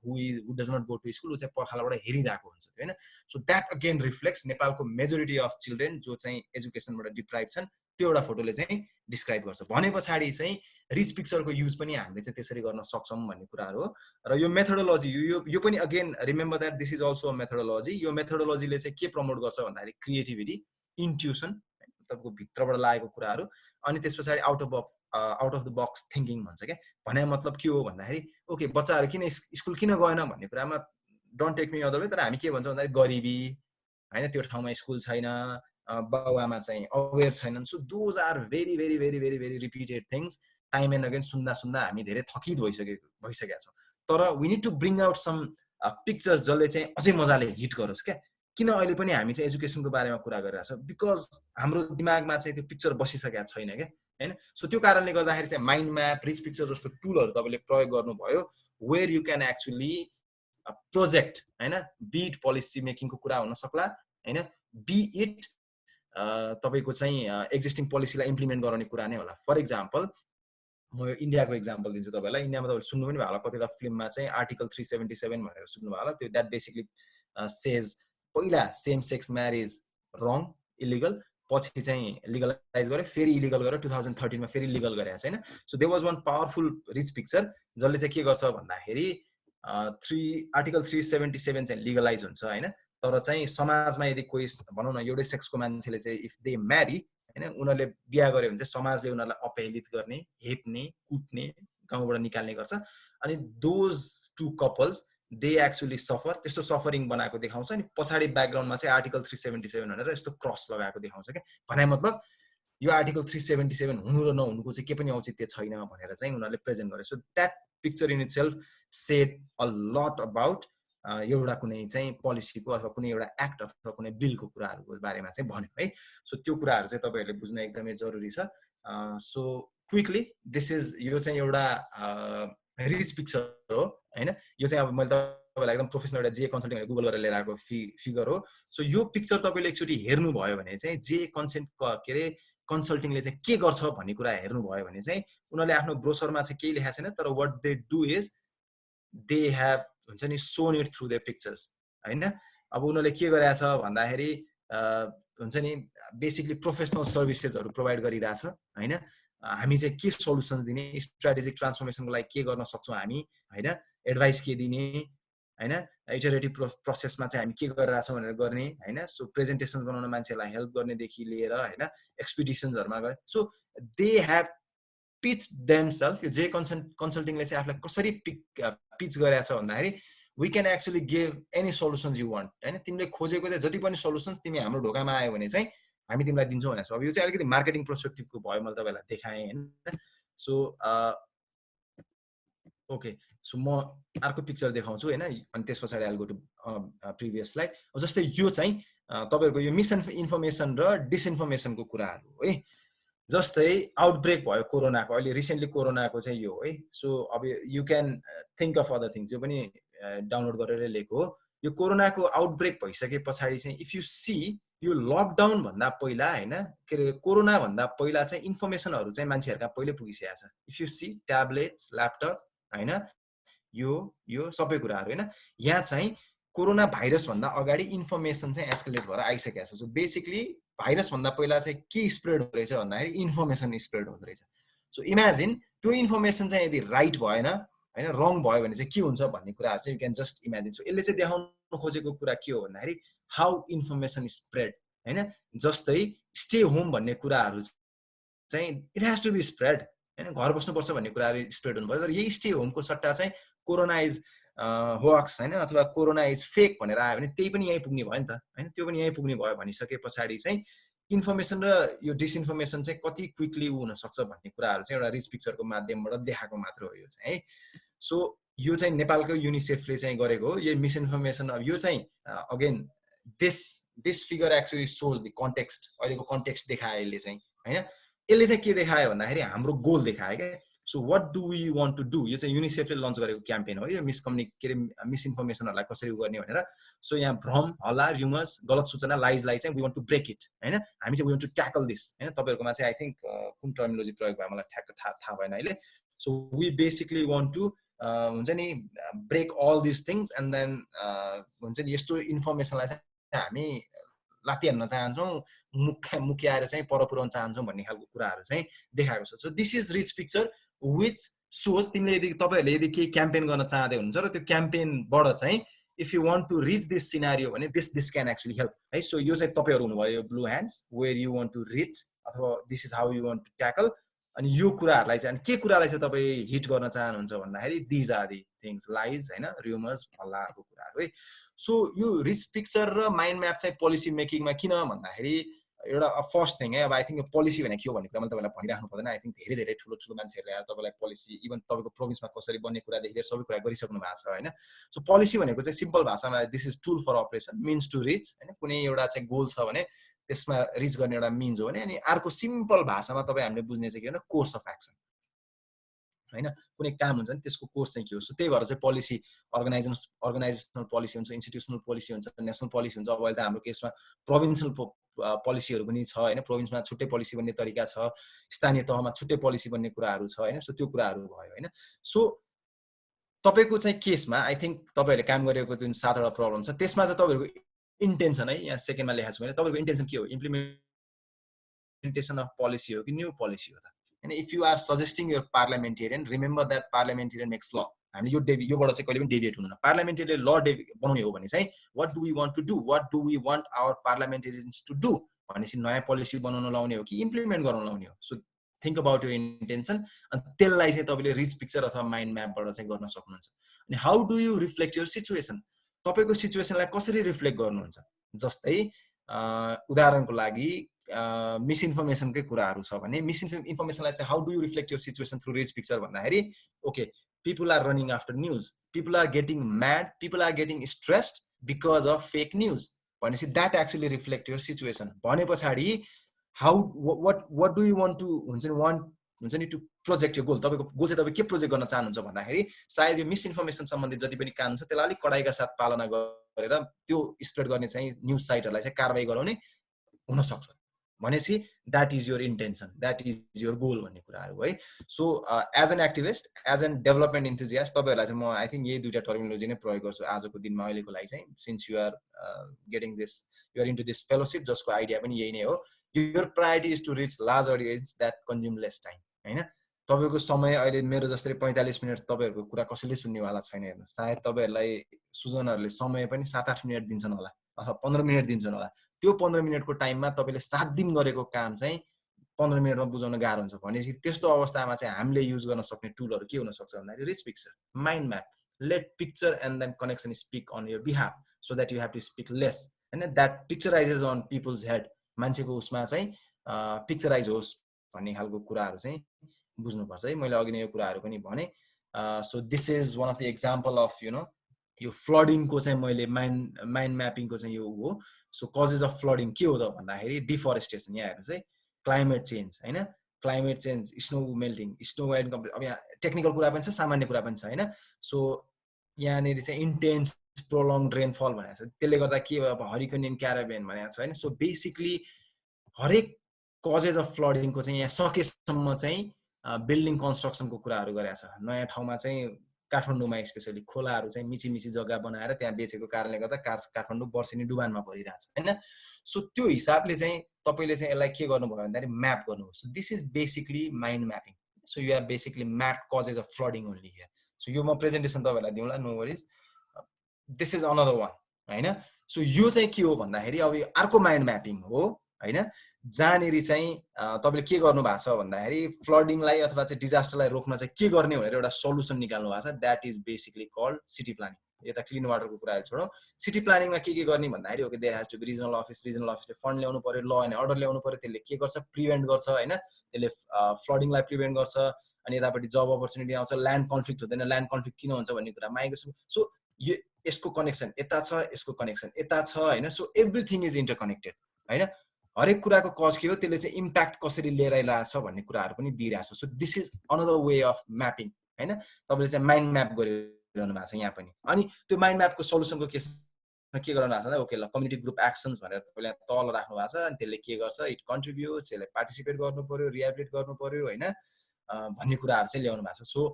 who does not go to school, ऊ चाहिँ पर्खालबाट हेरिरहेको हुन्छ होइन। सो द्याट अगेन रिफ्लेक्ट्स नेपालको मेजोरिटी अफ चिल्ड्रेन जो चाहिँ एजुकेसनबाट डिप्राइभ छन्, त्यो एउटा फोटोले चाहिँ डिस्क्राइब गर्छ। भने पछाडि चाहिँ रिच पिक्चरको युज पनि हामीले चाहिँ त्यसरी गर्न सक्छौँ भन्ने कुराहरू हो। र यो मेथोडोलोजी यो पनि again remember that this is also a methodology. यो मेथोडोलोजीले चाहिँ के प्रमोट गर्छ भन्दाखेरि क्रिएटिभिटी, इन्ट्युसन, तपाईँको भित्रबाट लागेको कुराहरू, अनि त्यस पछाडि out of the box thinking भन्छ क्या। भने मतलब के हो भन्दाखेरि ओके बच्चाहरू किन स्कुल किन गएन भन्ने कुरामा don't take me other way, तर हामी के भन्छौँ भन्दाखेरि गरिबी होइन, त्यो ठाउँमा स्कुल छैन, बाउआमा चाहिँ अवेर छैनन्। So those are very very very very very repeated things time and again सुन्दा हामी धेरै थकित भइसकेका छौँ। तर we need to bring out some pictures जसले चाहिँ अझै मजाले हिट गरोस् क्या। किन अहिले पनि हामी चाहिँ एजुकेसनको बारेमा कुरा गरिरहेको छ, बिकज हाम्रो दिमागमा चाहिँ त्यो पिक्चर बसिसकेको छैन क्या हैन। सो त्यो कारणले गर्दाखेरि चाहिँ माइन्ड म्याप, रिच पिक्चर जस्तो टुलहरू तपाईँले प्रयोग गर्नुभयो, where you can actually project हैन, बी इट पोलिसी मेकिङको कुरा हुन सक्ला हैन, बी इट तपाईँको चाहिँ एक्जिस्टिङ पोलिसीलाई इम्प्लिमेन्ट गराउने कुरा नै होला। फर इक्जाम्पल म इन्डियाको इक्जाम्पल दिन्छु तपाईँलाई। इन्डियामा तपाईँले सुन्नु पनि भयो होला, कतिवटा फिल्ममा चाहिँ आर्टिकल 377 भनेर सुन्नुभयो होला। त्यो द्याट बेसिकली सेज पहिला सेम सेक्स म्यारेज रङ, इलिगल, पछि चाहिँ लिगलाइज गर्यो, फेरि इलिगल गर्यो, 2013 मा फेरि लिगल गरेको छैन। So there was one powerful rich picture जसले चाहिँ के गर्छ भन्दाखेरि आर्टिकल 377 चाहिँ लिगलाइज हुन्छ हैन, तर चाहिँ समाजमा यदि कोही भनौँ न एउटै सेक्सको मान्छेले चाहिँ इफ दे म्यारी हैन, उनीहरूले बिहा गर्यो भने चाहिँ समाजले उनीहरूलाई अपहेलित गर्ने, हेप्ने, कुट्ने, गाउँबाट निकाल्ने गर्छ। अनि those two couples they actually suffer, त्यस्तो सफरिङ बनाएको देखाउँछ। अनि पछाडि ब्याकग्राउन्डमा चाहिँ आर्टिकल 377 भनेर यस्तो क्रस लगाएको देखाउँछ क्या। भने मतलब यो आर्टिकल 377 हुनु र नहुनुको चाहिँ के पनि औचित्य छैन भनेर चाहिँ उनीहरूले प्रेजेन्ट गरे। So that picture in it self shed a lot about एउटा कुनै चाहिँ पोलिसीको अथवा कुनै एउटा एक्ट अथवा कुनै बिलको कुराहरूको बारेमा चाहिँ भन्यो है। सो त्यो कुराहरू चाहिँ तपाईँहरूले बुझ्न एकदमै जरुरी छ। सो क्विकली दिस इज, यो चाहिँ एउटा रिच पिक्चर हो हैन। यो चाहिँ अब मैले तपाईँलाई एकदम प्रोफेसनल एउटा जे कन्सल्टिङ गुगल गरेर लिएर आएको फिगर हो। सो यो पिक्चर तपाईँले एकचोटि हेर्नुभयो भने चाहिँ जे के अरे कन्सल्टिङले चाहिँ के गर्छ भन्ने कुरा हेर्नुभयो भने चाहिँ उनीहरूले आफ्नो ब्रोसरमा चाहिँ केही लेखाएको छैन, तर what they do is they have हुन्छ नि shown it through their pictures हैन। अब उनीहरूले के गरेछ भन्दाखेरि हुन्छ नि बेसिकली प्रोफेसनल सर्भिसेसहरू प्रोभाइड गरिरहेछ हैन। हामी चाहिँ के सल्युसन्स दिने, स्ट्राटेजिक ट्रान्सफर्मेसनको लागि के गर्न सक्छौँ हामी हैन, एडभाइस के दिने हैन, इटरेटिभ प्रोसेसमा चाहिँ हामी के गरिरहेछौँ भनेर गर्ने हैन। सो प्रेजेन्टेसन्स बनाउन मान्छेहरूलाई हेल्प गर्नेदेखि लिएर हैन एक्सपिडिसन्सहरूमा गए। So they have pitch themselves. यो जे कन्सल्टिङले चाहिँ आफूलाई कसरी पिच गरेको छ भन्दाखेरि we can actually give any solutions you want हैन। तिमीले खोजेको चाहिँ जति पनि सल्युसन्स तिमी हाम्रो ढोकामा आयो भने चाहिँ हामी तिमीलाई दिन्छौँ भनेको छ। अब यो चाहिँ अलिकति मार्केटिङ पर्सपेक्टिभको भयो, मैले तपाईँलाई देखाएँ हैन। सो ओके, सो म अर्को पिक्चर देखाउँछु हैन, अनि त्यस पछाडि आइल गो टु प्रिभियस स्लाइड। जस्तै यो चाहिँ तपाईँहरूको यो मिसइन्फर्मेसन र डिसइन्फर्मेसनको कुराहरू हो है। जस्तै आउटब्रेक भयो कोरोनाको, अहिले रिसेन्टली कोरोनाको चाहिँ यो है। सो अब you can think of other things, यो पनि डाउनलोड गरेर लिएको हो। यो कोरोनाको आउटब्रेक भइसके पछाडि चाहिँ इफ यु सी यो लकडाउन भन्दा पहिला हैन, के अरे कोरोना भन्दा पहिला चाहिँ इन्फर्मेसनहरू चाहिँ मान्छेहरूका पहिले पुगिसकेको छ। If you see tablets, laptop हैन, यो सबै कुराहरू हैन। यहाँ चाहिँ कोरोना भाइरस भन्दा अगाडि इन्फर्मेसन चाहिँ एस्केलेट भएर आइसकेको छ। सो बेसिकली भाइरस भन्दा पहिला चाहिँ के स्प्रेड हुँदो रहेछ भन्दाखेरि इन्फर्मेसन स्प्रेड हुँदो रहेछ। सो इमेजिन त्यो इन्फर्मेसन चाहिँ यदि राइट भएन हैन, रङ भयो भने चाहिँ के हुन्छ भन्ने कुराहरू चाहिँ you can just imagine. So यसले चाहिँ देखाउन खोजेको कुरा के हो भन्दाखेरि हाउ इन्फर्मेसन स्प्रेड हैन। जस्तै स्टे होम भन्ने कुराहरू चाहिँ it has to be spread हैन, घर बस्नुपर्छ भन्ने कुराहरू स्प्रेड हुनु पर्यो। तर यही स्टे होमको सट्टा चाहिँ कोरोना इज होक्स हैन, अथवा कोरोना इज फेक भनेर आयो भने त्यही पनि यहीँ पुग्ने भयो नि त हैन। त्यो पनि यहीँ पुग्ने भयो भनिसके पछाडि चाहिँ इन्फर्मेसन र यो डिसइन्फर्मेसन चाहिँ कति क्विकली हुन सक्छ भन्ने कुराहरू चाहिँ एउटा रिच पिक्चरको माध्यमबाट देखाएको मात्र हो यो चाहिँ है। सो यो चाहिँ नेपालको युनिसेफले चाहिँ गरेको हो। यो मिसइन्फर्मेसन, अब यो चाहिँ again this figure actually shows the context, अहिलेको कन्टेक्स्ट देखायो यसले चाहिँ हैन। यसले चाहिँ के देखायो भन्दाखेरि हाम्रो गोल देखायो क्या। So what do we want to do, यो चाहिँ युनिसेफले लन्च गरेको क्याम्पेन हो यो मिसइन्फर्मेसनहरूलाई कसरी गर्ने भनेर। सो यहाँ भ्रम, हल्ला, र्युमर्स, गलत सूचना, लाइजलाई चाहिँ we want to break it हैन। हामी चाहिँ we want to tackle this हैन। तपाईँहरूकोमा चाहिँ आई थिङ्क कुन टर्मिनोलोजी प्रयोग भयो मलाई ठ्याक्क थाहा भएन अहिले। So we basically want to हुन्छ नि break all this things and then हुन्छ नि यस्तो इन्फर्मेसनलाई चाहिँ हामी लात्ती हान्न चाहन्छौँ, मुख्याएर चाहिँ पर पुऱ्याउन चाहन्छौँ भन्ने खालको कुराहरू चाहिँ देखाएको छ। So this is rich picture which shows तिमीले यदि तपाईँहरूले यदि केही क्याम्पेन गर्न चाहँदै हुनुहुन्छ र त्यो क्याम्पेनबाट चाहिँ if you want to reach this scenario भने दिस क्यान एक्चुली हेल्प है। सो यो चाहिँ तपाईँहरू हुनुभयो blue hands, where you want to reach अथवा this is how you want to tackle. अनि यो कुराहरूलाई चाहिँ के कुरालाई चाहिँ तपाईँ हिट गर्न चाहनुहुन्छ भन्दाखेरि these are the things, lies हैन, र्युमर्स, हल्लाहरूको कुराहरू है। सो यो रिच पिक्चर र माइन्ड म्याप चाहिँ पोलिसी मेकिङमा किन भन्दाखेरि एउटा फर्स्ट थिङ है अब आई थिङ्क पोलिसी भनेको के हो भन्ने कुरा मैले तपाईँलाई भनिराख्नु पर्दैन आई थिङ्क धेरै धेरै ठुलो ठुलो मान्छेहरूले आएर तपाईँलाई पोलिसी इभन तपाईँको प्रोभिन्समा कसरी बन्ने कुरादेखि लिएर सबै कुरा गरिसक्नु भएको छ होइन सो पोलिसी भनेको चाहिँ सिम्पल भाषामा this is tool for operation means to reach होइन कुनै एउटा चाहिँ गोल छ भने त्यसमा रिच गर्ने एउटा मिन्स हो भने अनि अर्को सिम्पल भाषामा तपाईँ हामीले बुझ्ने चाहिँ के भन्दा कोर्स अफ एक्सन होइन कुनै काम हुन्छ नि त्यसको कोर्स चाहिँ के हो सो त्यही भएर चाहिँ पोलिसी अर्गनाइजेसनल पोलिसी हुन्छ इन्स्टिट्युसनल पोलिसी हुन्छ नेसनल पोलिसी हुन्छ अब अहिले त हाम्रो केसमा प्रोभिन्सियल पोलिसीहरू पनि छ होइन प्रोभिन्समा छुट्टै पोलिसी बन्ने तरिका छ स्थानीय तहमा छुट्टै पोलिसी बन्ने कुराहरू छ होइन सो त्यो कुराहरू भयो होइन सो तपाईँको चाहिँ केसमा आई थिङ्क तपाईँहरूले काम गरेको जुन 7वटा प्रब्लम छ त्यसमा चाहिँ तपाईँहरूको इन्टेन्सन है यहाँ सेकेन्डमा लेखेको छु भने तपाईँको इन्टेन्सन के हो इम्प्लिमेन्टेसन अफ पोलिसी हो कि न्यू पोलिसी हो त And if you are suggesting your parliamentarian, remember that parliamentarian makes law. हामीले योबाट चाहिँ कहिले पनि डेभिएट हुनुहुन्न पार्लियामेन्टेरियनले ल बनाउने हो भने चाहिँ what do we want to do, what do we want our parliamentarians to do भनेपछि नयाँ पोलिसी बनाउन लाउने हो कि इम्प्लिमेन्ट गराउन लाउने हो so think about your intention अनि त्यसलाई चाहिँ तपाईँले रिच पिक्चर अथवा माइन्ड म्यापबाट चाहिँ गर्न सक्नुहुन्छ अनि how do you reflect your situation तपाईँको सिचुएसनलाई कसरी रिफ्लेक्ट गर्नुहुन्छ जस्तै उदाहरणको लागि मिसइन्फर्मेसनकै कुराहरू छ भने मिसइन्फर्मेसनलाई चाहिँ how do you reflect your situation through rich picture भन्दाखेरि okay people are running after news, people are getting mad, people are getting stressed because of fake news भनेपछि that actually reflect your situation भने पछाडि how what do you want to हुन्छ नि to project your goal तपाईको गोल चाहिँ तपाईँ के प्रोजेक्ट गर्न चाहनुहुन्छ भन्दाखेरि सायद यो मिसइन्फर्मेसन सम्बन्धी जति पनि कानुन छ त्यसलाई अलिक कडाइका साथ पालना गरेर त्यो स्प्रेड गर्ने चाहिँ न्युज साइटहरूलाई चाहिँ कारबाही गराउने हुन सक्छ भनेपछि that is your intention that is your goal भन्ने कुराहरू है so as an activist as an development enthusiast तपाईँहरूलाई चाहिँ म आई थिङ्क यही दुईवटा टर्मिनोलोजी नै प्रयोग गर्छु आजको दिनमा अहिलेको लागि चाहिँ since you are getting this you are into this fellowship जसको आइडिया पनि यही नै हो your priority is to reach large audience that consume less time होइन तपाईँको समय अहिले मेरो जस्तै 45 मिनट तपाईँहरूको कुरा कसैले सुन्नेवाला छैन हेर्नु सायद तपाईँहरूलाई सुजनहरूले समय पनि 7-8 मिनट दिन्छन् होला अथवा 15 मिनट दिन्छन् होला त्यो 15 मिनटको टाइममा तपाईँले 7 दिन गरेको काम चाहिँ 15 मिनटमा बुझाउन गाह्रो हुन्छ भनेपछि त्यस्तो अवस्थामा चाहिँ हामीले युज गर्न सक्ने टुलहरू के हुन सक्छ भन्दाखेरि rich picture mind map let picture and then connection speak on your behalf so that you have to speak less होइन that picturises on people's head मान्छेको उसमा चाहिँ पिक्चराइज होस् भन्ने खालको कुराहरू चाहिँ बुझ्नुपर्छ है मैले अघि नै यो कुराहरू पनि भने so this is one of the example of you know यो फ्लडिङको चाहिँ मैले माइन्ड म्यापिङको चाहिँ यो हो सो कजेस अफ फ्लडिङ के हो त भन्दाखेरि डिफरेस्टेसन यहाँ हेर्नुहोस् है क्लाइमेट चेन्ज होइन climate change snow melting snow wide अब यहाँ टेक्निकल कुरा पनि छ सामान्य कुरा पनि छ होइन सो यहाँनिर चाहिँ इन्टेन्स प्रोलङ रेनफल भनेको छ त्यसले गर्दा के अब हरिकेन इन क्याराबियन भनेको छ होइन सो बेसिकली हरेक कजेस अफ फ्लडिङको चाहिँ यहाँ सकेसम्म चाहिँ बिल्डिङ कन्स्ट्रक्सनको कुराहरू गरेको छ नयाँ ठाउँमा चाहिँ काठमाडौँमा स्पेसली खोलाहरू चाहिँ मिची मिची जग्गा बनाएर त्यहाँ बेचेको कारणले गर्दा काठमाडौँ वर्षेनी डुबानमा परिरहेछ होइन सो त्यो हिसाबले चाहिँ तपाईँले चाहिँ यसलाई के गर्नुभयो भन्दाखेरि म्याप गर्नुहोस् so this is basically mind mapping so you have basically map causes of flooding only here so यो म प्रेजेन्टेसन तपाईँहरूलाई दिउँला no worries this is another one होइन सो यो चाहिँ के हो भन्दाखेरि अब यो अर्को माइन्ड म्यापिङ हो होइन जहाँनिर चाहिँ तपाईँले के गर्नु भएको छ भन्दाखेरि फ्लडिङलाई अथवा चाहिँ डिजास्टरलाई रोक्न चाहिँ के गर्ने भनेर एउटा सल्युसन निकाल्नु भएको छ that is basically called city planning यता क्लिन वाटरको कुराहरू छोडौँ सिटी प्लानिङमा के गर्ने भन्दाखेरि okay there has to be regional अफिसले फन्ड ल्याउनु पर्यो ल एन्ड अर्डर ल्याउनु पर्यो त्यसले के गर्छ प्रिभेन्ट गर्छ होइन त्यसले फ्लडिङलाई प्रिभेन्ट गर्छ अनि यतापट्टि जब अपर्च्युनिटी आउँछ ल्यान्ड कन्फ्लिक्ट हुँदैन ल्यान्ड कन्फ्लिक्ट किन हुन्छ भन्ने कुरा आएको छु सो यो यसको कनेक्सन यता छ यसको कनेक्सन यता छ होइन सो एभ्रिथिङ इज इन्टरकनेक्टेड होइन हरेक कुराको कज के हो त्यसले चाहिँ इम्प्याक्ट कसरी लिएर आइरहेछ भन्ने कुराहरू पनि दिइरहेछ so this is another way of mapping होइन तपाईँले चाहिँ माइन्ड म्याप गरिरहनु भएको छ यहाँ पनि अनि त्यो माइन्ड म्यापको सल्युसनको केसमा के गराउनु भएको छ ओके ल कम्युनिटी ग्रुप एक्सन्स भनेर तपाईँले तल राख्नु भएको छ अनि त्यसले के गर्छ इट कन्ट्रिब्युट्स यसले पार्टिसिपेट गर्नु पर्यो रिहेबिलिट गर्नु पर्यो होइन भन्ने कुराहरू चाहिँ ल्याउनु भएको छ so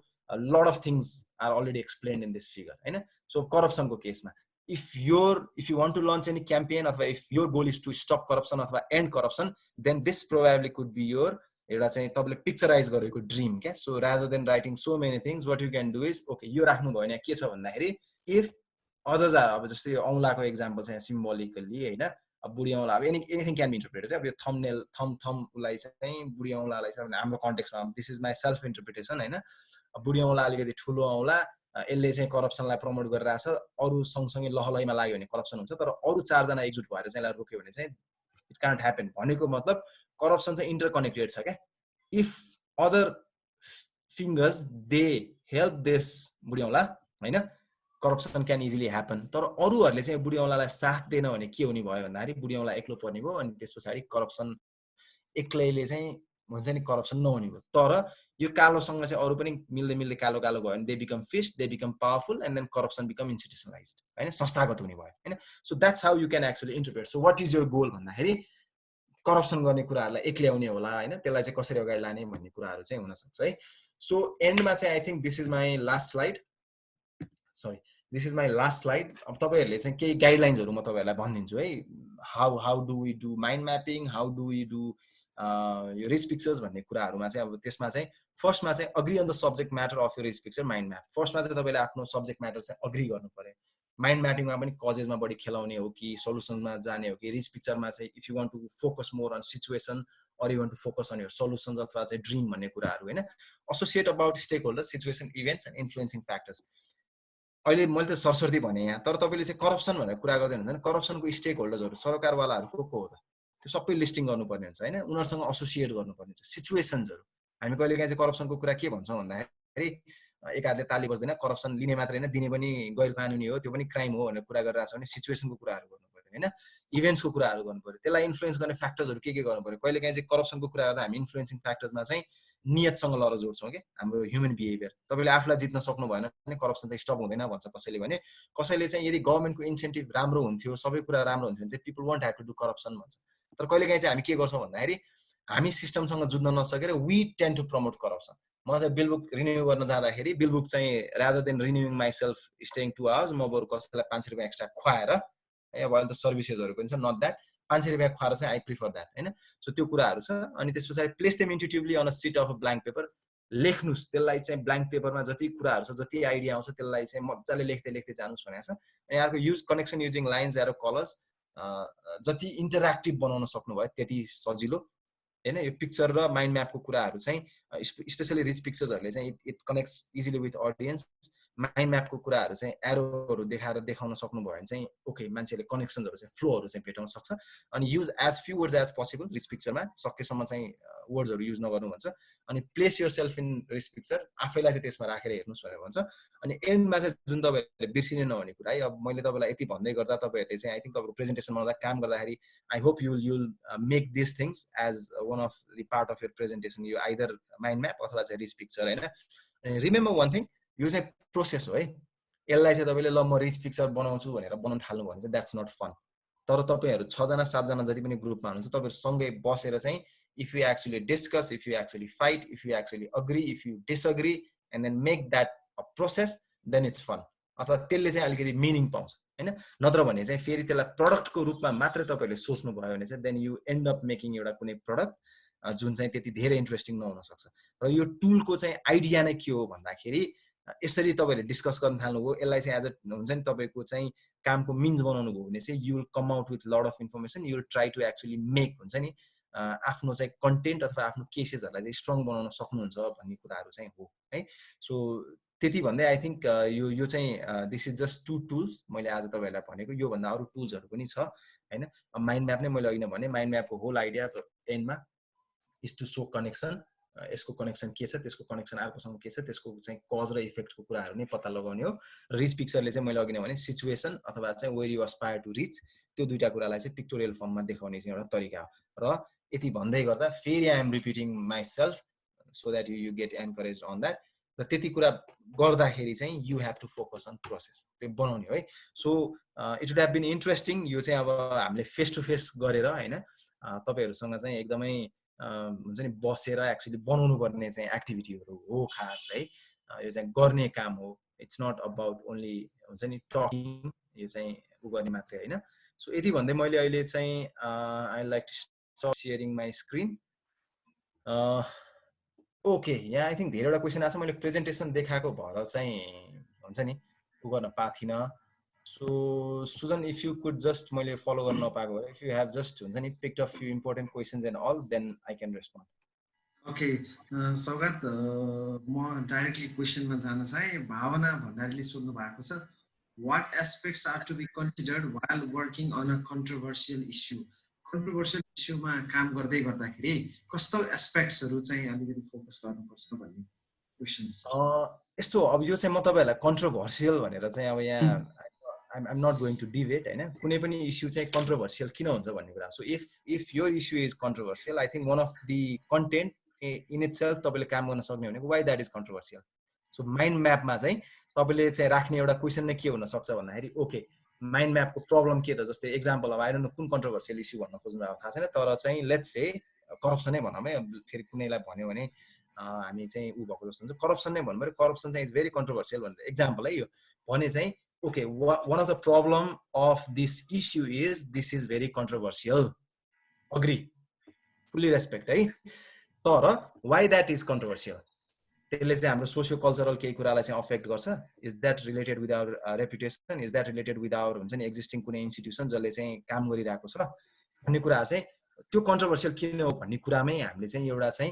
lot of things are already explained in this figure होइन सो करप्सनको केसमा if you want to launch any campaign or if your goal is to stop corruption or end corruption then this probably could be your एउटा चाहिँ तपाईले पिक्चराइज गरेको ड्रीम क्या so rather than writing so many things what you can do is okay यो राख्नु भयो भने के छ भन्दाखेरि if others are अब जस्तै औंलाको एक्जाम्पल चाहिँ सिम्बोलिकली हैन अब बुढी औंला अब एनीथिङ क्यान बी इन्टरप्रेटेड अब यो थम्बनेल थम उलाई चाहिँ बुढी औंलालाई चाहिँ हाम्रो कन्टेक्स्टमा this is my self interpretation हैन बुढी औंला अलिकति ठुलो औंला यसले चाहिँ करप्सनलाई प्रमोट गरिरहेछ अरु सँगसँगै लहलैमा लाग्यो भने करप्सन हुन्छ तर अरु 4 जना एकजुट भएर चाहिँ यसलाई रोक्यो भने चाहिँ इट कान्ट ह्यापन भनेको मतलब करप्सन चाहिँ इन्टरकनेक्टेड छ क्या if other fingers they help this बुढी औँला होइन करप्सन क्यान इजिली ह्यापन तर अरूहरूले चाहिँ बुढी औँलालाई साथ दिएन भने के हुने भयो भन्दाखेरि बुढी औँला एक्लो पर्ने भयो अनि त्यस पछाडि करप्सन एक्लैले चाहिँ हुन्छ नि करप्सन नहुने भयो तर यो कालोसँग चाहिँ अरू पनि मिल्दै मिल्दै कालो कालो भयो भने they become fist they become powerful and then corruption become institutionalize होइन संस्थागत हुने भयो होइन so that's how you can actually interpret so what is your goal भन्दाखेरि करप्सन गर्ने कुराहरूलाई एक्ल्याउने होला होइन त्यसलाई चाहिँ कसरी अगाडि लाने भन्ने कुराहरू चाहिँ हुनसक्छ है सो एन्डमा चाहिँ I think this is my last slide sorry this is my last slide अब तपाईँहरूले चाहिँ केही गाइडलाइन्सहरू म तपाईँहरूलाई भनिदिन्छु है how do we do mind mapping how do we do यो रिच पिक्चर्स भन्ने कुराहरूमा चाहिँ अब त्यसमा चाहिँ फर्स्टमा चाहिँ agree on the subject matter of यो रिच पिक्चर माइन्ड म्याप फर्स्टमा चाहिँ तपाईँले आफ्नो सब्जेक्ट म्याटर चाहिँ अग्री गर्नु पऱ्यो माइन्ड म्यापिङमा पनि कजेसमा बढी खेलाउने हो कि सल्युसनमा जाने हो कि रिच पिक्चरमा चाहिँ if you want to focus more on situation or you want to focus on your solutions अथवा चाहिँ ड्रिम भन्ने कुराहरू होइन associate about stake situation events and influencing factors अहिले मैले त सरस्वती भने यहाँ तर तपाईँले चाहिँ करप्सन भनेर कुरा गर्दैन हुन्छ नि करप्सनको स्टेक होल्डर्सहरू सरकारवालाहरू को हो त त्यो सबै लिस्टिङ गर्नुपर्ने हुन्छ होइन उनीहरूसँग एसोसिएट गर्नुपर्ने हुन्छ सिचुएसन्सहरू हामी कहिले काहीँ चाहिँ करप्सनको कुरा के भन्छौँ भन्दाखेरि एक हातले ताली बज्दैन करप्सन लिने मात्रै होइन दिने पनि गैर कानुनी हो त्यो पनि क्राइम हो भनेर कुरा गरिरहेको छ भने सिचुएसनको कुराहरू गर्नु पऱ्यो होइन इभेन्ट्सको कुराहरू गर्नु पऱ्यो त्यसलाई इन्फ्लुएन्स गर्ने फ्याक्टर्सहरू के गर्नु पऱ्यो कहिले काहीँ चाहिँ करप्सनको कुरा गर्दा हामी इन्फ्लुएन्सिङ फ्याक्टर्समा चाहिँ नियतसँग लर जोड्छौँ कि हाम्रो ह्युमन बिहेभियर तपाईँले आफूलाई जित्न सक्नु भएन भने करप्सन चाहिँ स्टप हुँदैन भन्छ कसैले भने कसैले चाहिँ यदि गभर्मेन्टको इन्सेन्टिभ राम्रो हुन्थ्यो सबै कुरा राम्रो हुन्थ्यो भने चाहिँ people won't have to do corruption भन्छ तर कहिले काहीँ चाहिँ हामी के गर्छौँ भन्दाखेरि हामी सिस्टमसँग जुझ्न नसकेर we tend to promote corruption म चाहिँ बिल बुक रिन्यू गर्न जाँदाखेरि बिल बुक चाहिँ rather than renewing myself staying 2 hours म बरु कसैलाई 500 रुपियाँ एक्स्ट्रा खुवाएर अब अहिले त सर्भिसेसहरू पनि छ नट द्याट 500 रुपियाँ खुवाएर चाहिँ आई प्रिफर द्याट होइन सो त्यो कुराहरू छ अनि त्यस पछाडि place them intuitively on a sheet of a blank paper लेख्नुहोस् त्यसलाई चाहिँ ब्ल्याङ्क पेपरमा जति कुराहरू छ जति आइडिया आउँछ त्यसलाई चाहिँ मजाले लेख्दै लेख्दै जानुहोस् भनेको छ अनि अर्को use connection using lines arrow colours जति इन्टरेक्टिभ बनाउन सक्नुभयो त्यति सजिलो होइन यो पिक्चर र माइन्ड म्यापको कुराहरू चाहिँ स्पेसली रिच पिक्चर्सहरूले चाहिँ it connects easily with audience mind म्यापको कुराहरू चाहिँ एरोहरू देखाएर देखाउन सक्नुभयो भने चाहिँ ओके मान्छेले कनेक्सन्सहरू चाहिँ फ्लोहरू चाहिँ भेटाउन सक्छ अनि use as few words as possible rich पिक्चरमा सकेसम्म चाहिँ वर्ड्सहरू युज नगर्नु भन्छ अनि place yourself in rich picture आफैलाई चाहिँ त्यसमा राखेर हेर्नुहोस् भनेर भन्छ अनि एन्डमा चाहिँ जुन तपाईँहरूले बिर्सिने नहुने कुरा है अब मैले तपाईँलाई यति भन्दै गर्दा तपाईँहरूले चाहिँ आई थिङ्क तपाईँको प्रेजेन्टेसन बनाउँदा काम गर्दाखेरि I hope you'll make this things as one of the part of your presentation यो आइदर माइन्ड म्याप अथवा चाहिँ रिच पिक्चर होइन अनि रिमेम्बर वान थिङ यो चाहिँ प्रोसेस हो है यसलाई चाहिँ तपाईँले ल म रिच पिक्चर बनाउँछु भनेर बनाउन थाल्नु भने चाहिँ द्याट्स नट फन तर तपाईँहरू 6 जना 7 जना जति पनि ग्रुपमा हुनुहुन्छ तपाईँहरू सँगै बसेर चाहिँ if you actually discuss if you actually fight if you actually agree if you disagree and then make that a process then it's fun अथवा त्यसले चाहिँ अलिकति मिनिङ पाउँछ होइन नत्र भने चाहिँ फेरि त्यसलाई प्रडक्टको रूपमा मात्रै तपाईँहरूले सोच्नुभयो भने चाहिँ then you end up making एउटा कुनै प्रडक्ट जुन चाहिँ त्यति धेरै इन्ट्रेस्टिङ नहुन सक्छ र यो टुलको चाहिँ आइडिया नै के हो भन्दाखेरि यसरी तपाईँहरूले डिस्कस गर्न थाल्नुभयो यसलाई चाहिँ एज अ हुन्छ नि तपाईँको चाहिँ कामको मिन्स बनाउनु भयो भने चाहिँ you will come out with lot of information you will try to actually make हुन्छ नि आफ्नो चाहिँ कन्टेन्ट अथवा आफ्नो केसेसहरूलाई चाहिँ स्ट्रङ बनाउन सक्नुहुन्छ भन्ने कुराहरू चाहिँ हो है सो त्यति भन्दै आई थिङ्क यो चाहिँ दिस इज जस्ट 2 टुल्स मैले आज तपाईँहरूलाई भनेको योभन्दा अरू टुल्सहरू पनि छ होइन माइन्ड म्याप नै मैले अघि नै भने माइन्ड म्यापको होल आइडिया एन्डमा इज टु सो कनेक्सन यसको कनेक्सन के छ त्यसको कनेक्सन अर्कोसँग के छ त्यसको चाहिँ कज र इफेक्टको कुराहरू नै पत्ता लगाउने हो रिच पिक्चरले चाहिँ मैले अघि नै भने सिचुएसन अथवा चाहिँ where you aspire to reach त्यो दुईटा कुरालाई चाहिँ पिक्टोरियल फर्ममा देखाउने चाहिँ एउटा तरिका हो र यति भन्दै गर्दा फेरि I am repeating myself so that you get encourage on that र त्यति कुरा गर्दाखेरि चाहिँ you have to focus on process त्यो बनाउने हो है so it would have been interesting यो चाहिँ अब हामीले फेस टु फेस गरेर होइन तपाईँहरूसँग चाहिँ एकदमै हुन्छ नि बसेर एक्चुली बनाउनु पर्ने चाहिँ एक्टिभिटीहरू हो खास है यो चाहिँ गर्ने काम हो इट्स नट अबाउट ओन्ली हुन्छ नि टकिङ यो चाहिँ उ गर्ने मात्रै होइन सो यति भन्दै मैले अहिले चाहिँ I like to stop sharing my screen okay यहाँ आई थिङ्क धेरैवटा क्वेसन आएको छ मैले प्रेजेन्टेसन देखाएको भएर चाहिँ हुन्छ नि उ गर्न पाएको थिइनँ so Sujan if you could just मैले फलो गर्न नपाएको भए इफ यु हेभ जस्ट हुन्छ नि picked off few important questions and all then I can respond okay Saugat म डाइरेक्टली क्वेसनमा जान चाहे भावना भण्डारीले सोध्नु भएको छ what aspects are to be considered while working on a controversial issue controversial इस्युमा काम गर्दै गर्दाखेरि कस्तो एस्पेक्ट्सहरू चाहिँ अलिकति फोकस गर्नुपर्छ भन्ने क्वेशन्स यस्तो अब यो चाहिँ म तपाईँहरूलाई कन्ट्रोभर्सियल भनेर चाहिँ अब यहाँ I'm not going to debate हैन कुनै पनि इस्यु चाहिँ कन्ट्रोभर्सियल किन हुन्छ भन्ने कुरा सो इफ यो issue is controversial I think one of the content in itself तपाईँले काम गर्न सक्ने भनेको why that is controversial so mind म्यापमा चाहिँ तपाईँले चाहिँ राख्ने एउटा क्वेसन नै के हुन सक्छ भन्दाखेरि ओके माइन्ड म्यापको प्रब्लम के त जस्तै एक्जाम्पल अब आई डोन्ट नो कुन कन्ट्रोभर्सियल इस्यु भन्न खोज्नु भएको थाहा छैन तर चाहिँ लेट्स से करप्सनै भनौँ है फेरि कुनैलाई भन्यो भने हामी चाहिँ ऊ भएको जस्तो हुन्छ करप्सन नै भन्नु पऱ्यो करप्सन चाहिँ इज भेरी कन्ट्रोभर्सियल भनेर एक्जाम्पल है यो भने चाहिँ okay, one of the problem of this issue is this is very controversial. Agree. Fully respect, है तर why that is controversial? त्यसले चाहिँ हाम्रो सोसियो कल्चरल केही कुरालाई चाहिँ अफेक्ट गर्छ is that related with our reputation is that related with our हुन्छ नि एक्जिस्टिङ कुनै इन्स्टिट्युसन जसले चाहिँ काम गरिरहेको छ भन्ने कुरा चाहिँ त्यो कन्ट्रोभर्सियल किन हो भन्ने कुरामै हामीले चाहिँ एउटा चाहिँ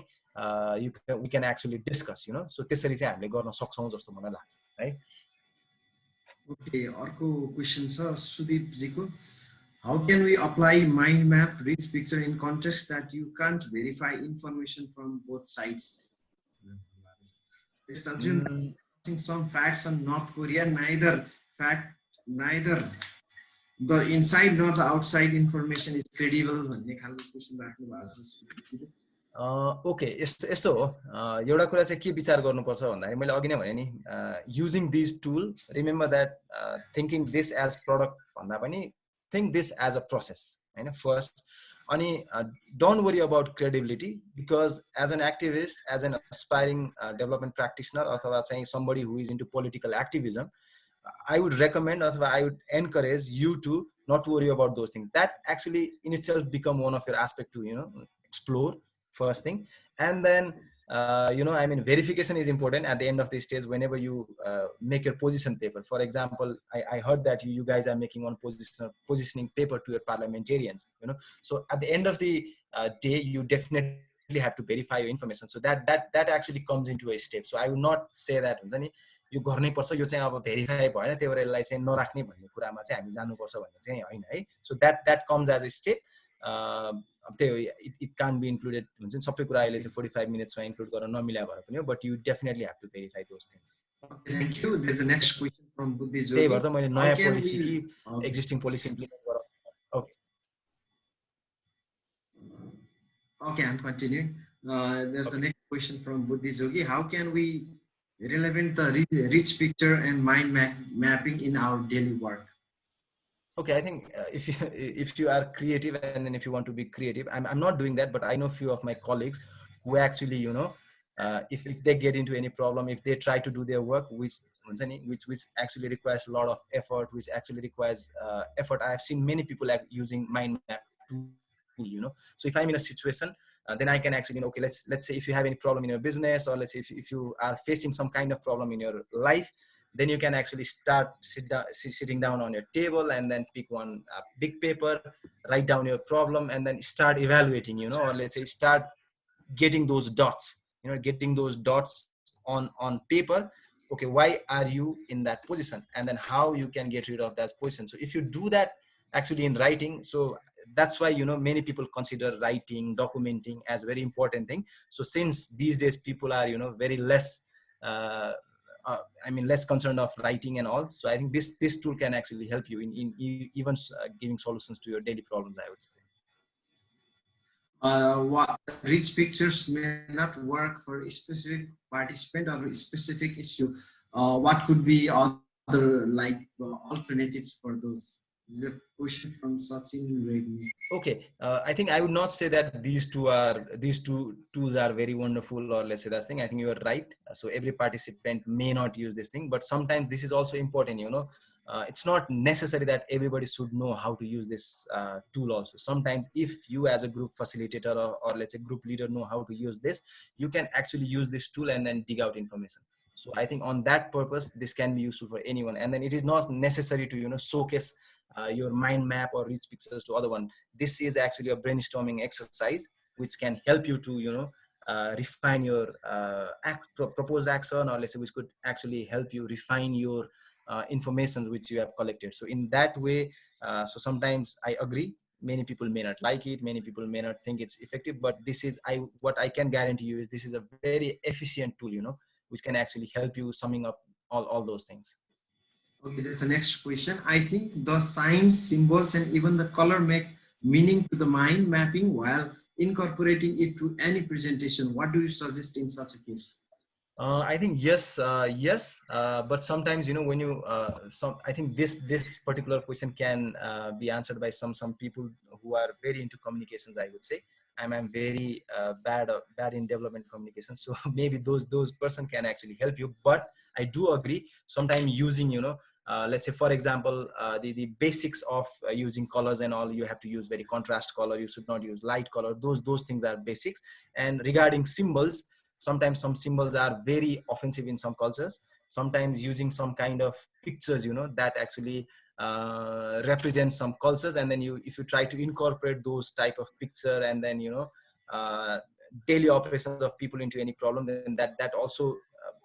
we can actually discuss you know so त्यसरी चाहिँ हामीले गर्न सक्छौँ जस्तो मलाई लाग्छ है ओके अर्को क्वेशन छ सुदीप जीको how can we apply mind map rich picture in context that you can't verify information from both sides let's assume some facts on North Korea neither the inside nor the outside information is credible भन्ने खालको क्वेशन राख्नु भएको छ ओके यस्तो हो एउटा कुरा चाहिँ के विचार गर्नुपर्छ भन्दाखेरि मैले अघि नै भने नि using this tool remember that thinking this as product भन्दा पनि think this as a process होइन फर्स्ट अनि don't worry about credibility because as an activist as an aspiring development practitioner अथवा चाहिँ somebody who is into political activism I would recommend or I would encourage you to not worry about those things. That actually in itself become one of your aspect to, you know, explore first thing. And then, you know, I mean, verification is important at the end of the stage whenever you make your position paper. For example, I heard that you guys are making one positioning paper to your parliamentarians, you know. So at the end of the day, you definitely have to verify your information. So that actually comes into a step. So I would not say that, यो गर्नै पर्छ यो चाहिँ अब भेरिफाई भएन त्यही भएर यसलाई चाहिँ नराख्ने भन्ने कुरामा चाहिँ हामी जानुपर्छ भन्ने चाहिँ होइन है so that comes as a step अब त्यही इट कान बी इन्क्लुडेड हुन्छ नि सबै कुरा अहिले चाहिँ 45 मिनट्समा इन्क्लुड गर्न नमिला भएर पनि हो but you definitely have to verify those things thank you there is the next question from Buddhi Jogi त्यही भएर त मैले नयाँ पोलिसी कि एक्जिस्टिङ पोलिसी इम्प्लिमेन्ट गराउँ okay Okay, I'm continuing. There's a next question from Buddhi Jogi. How can we relevant the rich picture and mind mapping in our daily work? Okay, I think if you are creative and then if you want to be creative, I'm not doing that, but I know a few of my colleagues who actually, you know, if they get into any problem, if they try to do their work, which actually requires a lot of effort, which actually requires effort. I have seen many people using mind map tool, you know. So if I'm in a situation, then I can actually, okay, let's say if you have any problem in your business, or let's say if you are facing some kind of problem in your life, then you can actually start sitting down on your table and then pick one big paper, write down your problem, and then start evaluating, you know, or let's say start getting those dots, you know, getting those dots on paper. Okay, why are you in that position, and then how you can get rid of that position. So if you do that actually in writing, so that's why, you know, many people consider writing, documenting as very important thing. So since these days people are, you know, very less less concerned of writing and all, so I think this tool can actually help you in even giving solutions to your daily problems, I would say. What rich pictures may not work for a specific participant or a specific issue. What could be other like alternatives for those? This is a question from Sachin Reddy. Okay, I think I would not say that these two tools are very wonderful, or let's say that thing. I think you are right. So every participant may not use this thing, but sometimes this is also important, you know. It's not necessary that everybody should know how to use this tool also. Sometimes if you as a group facilitator or let's say group leader know how to use this, you can actually use this tool and then dig out information. So I think on that purpose, this can be useful for anyone. And then it is not necessary to, you know, showcase your mind map or rich pictures to other one. This is actually a brainstorming exercise which can help you to, you know, refine your proposed action, or let's say which could actually help you refine your information which you have collected. So in that way, so sometimes I agree many people may not like it, many people may not think it's effective, but this is what I can guarantee you is this is a very efficient tool, you know, which can actually help you summing up all those things. Okay, that's the next question. I think the signs, symbols, and even the color make meaning to the mind mapping while incorporating it to any presentation. What do you suggest in such a case? I think yes, but sometimes, you know, when you I think this particular question can be answered by some people who are very into communications. I would say I'm very bad in development communications, so maybe those person can actually help you. But I do agree. Sometimes using, you know, let's say for example, the basics of using colors and all, you have to use very contrast color. You should not use light color. Those things are basics. And regarding symbols, sometimes some symbols are very offensive in some cultures. Sometimes using some kind of pictures, you know, that actually represents some cultures, and then if you try to incorporate those type of picture and then, you know, daily operations of people into any problem, then that also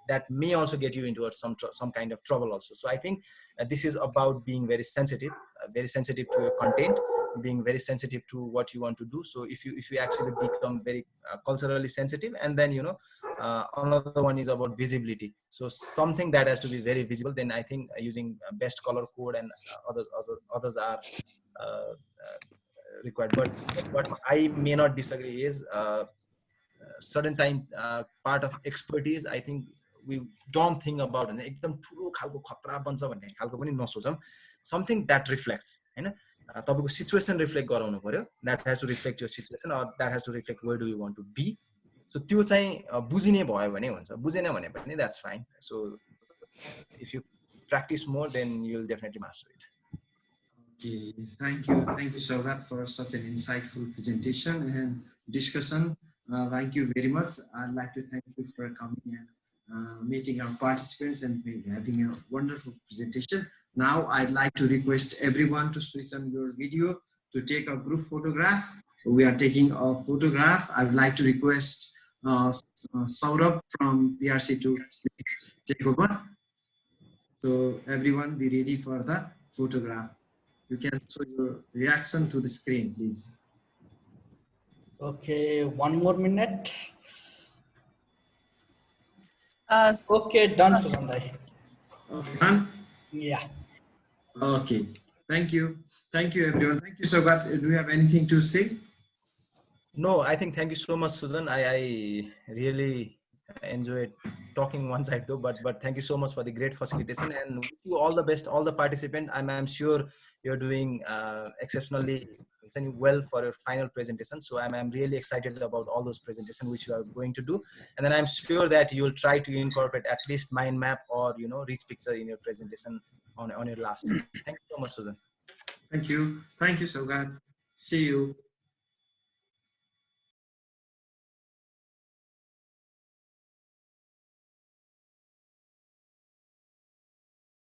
that may also get you into some kind of trouble also. So I think this is about being very sensitive to your content, being very sensitive to what you want to do. So if you actually become very culturally sensitive, and then, you know, another one is about visibility. So something that has to be very visible, then I think using best color code and others are required. But what I may not disagree is certain time part of expertise, I think we don't think about it. एकदम ठुलो खालको खतरा बन्छ भन्ने खालको पनि नसोचौं. Something that reflects, हैन, तपाईको सिचुएसन रिफ्लेक्ट गराउनु पर्यो. That has to reflect your situation, or that has to reflect where do you want to be. So त्यो चाहिँ बुझिने भयो भने हुन्छ, बुझेन भने पनि that's fine. So if you practice more, then you'll definitely master it. Okay, thank you Saugat, for such an insightful presentation and discussion. Thank you very much. I'd like to thank you for coming and meeting our participants and having a wonderful presentation. Now I'd like to request everyone to switch on your video to take a group photograph. We are taking a photograph. I'd like to request Saurabh from PRC to please take over. So everyone be ready for the photograph. You can show your reaction to the screen, please. Okay, one more minute. Okay, done, Sugandhai. Okay, done? Yeah. Okay, thank you. Thank you, everyone. Thank you, Saugat. Do you have anything to say? No, I think thank you so much, Susan. I really enjoyed talking one side though, but thank you so much for the great facilitation, and wish you all the best, all the participants. I'm sure you're doing exceptionally well for your final presentation. So I'm really excited about all those presentations which you are going to do, and then I'm sure that you'll try to incorporate at least mind map or, you know, rich picture in your presentation on your last day. Thank you so much, Susan. Thank you, Saugat. See you.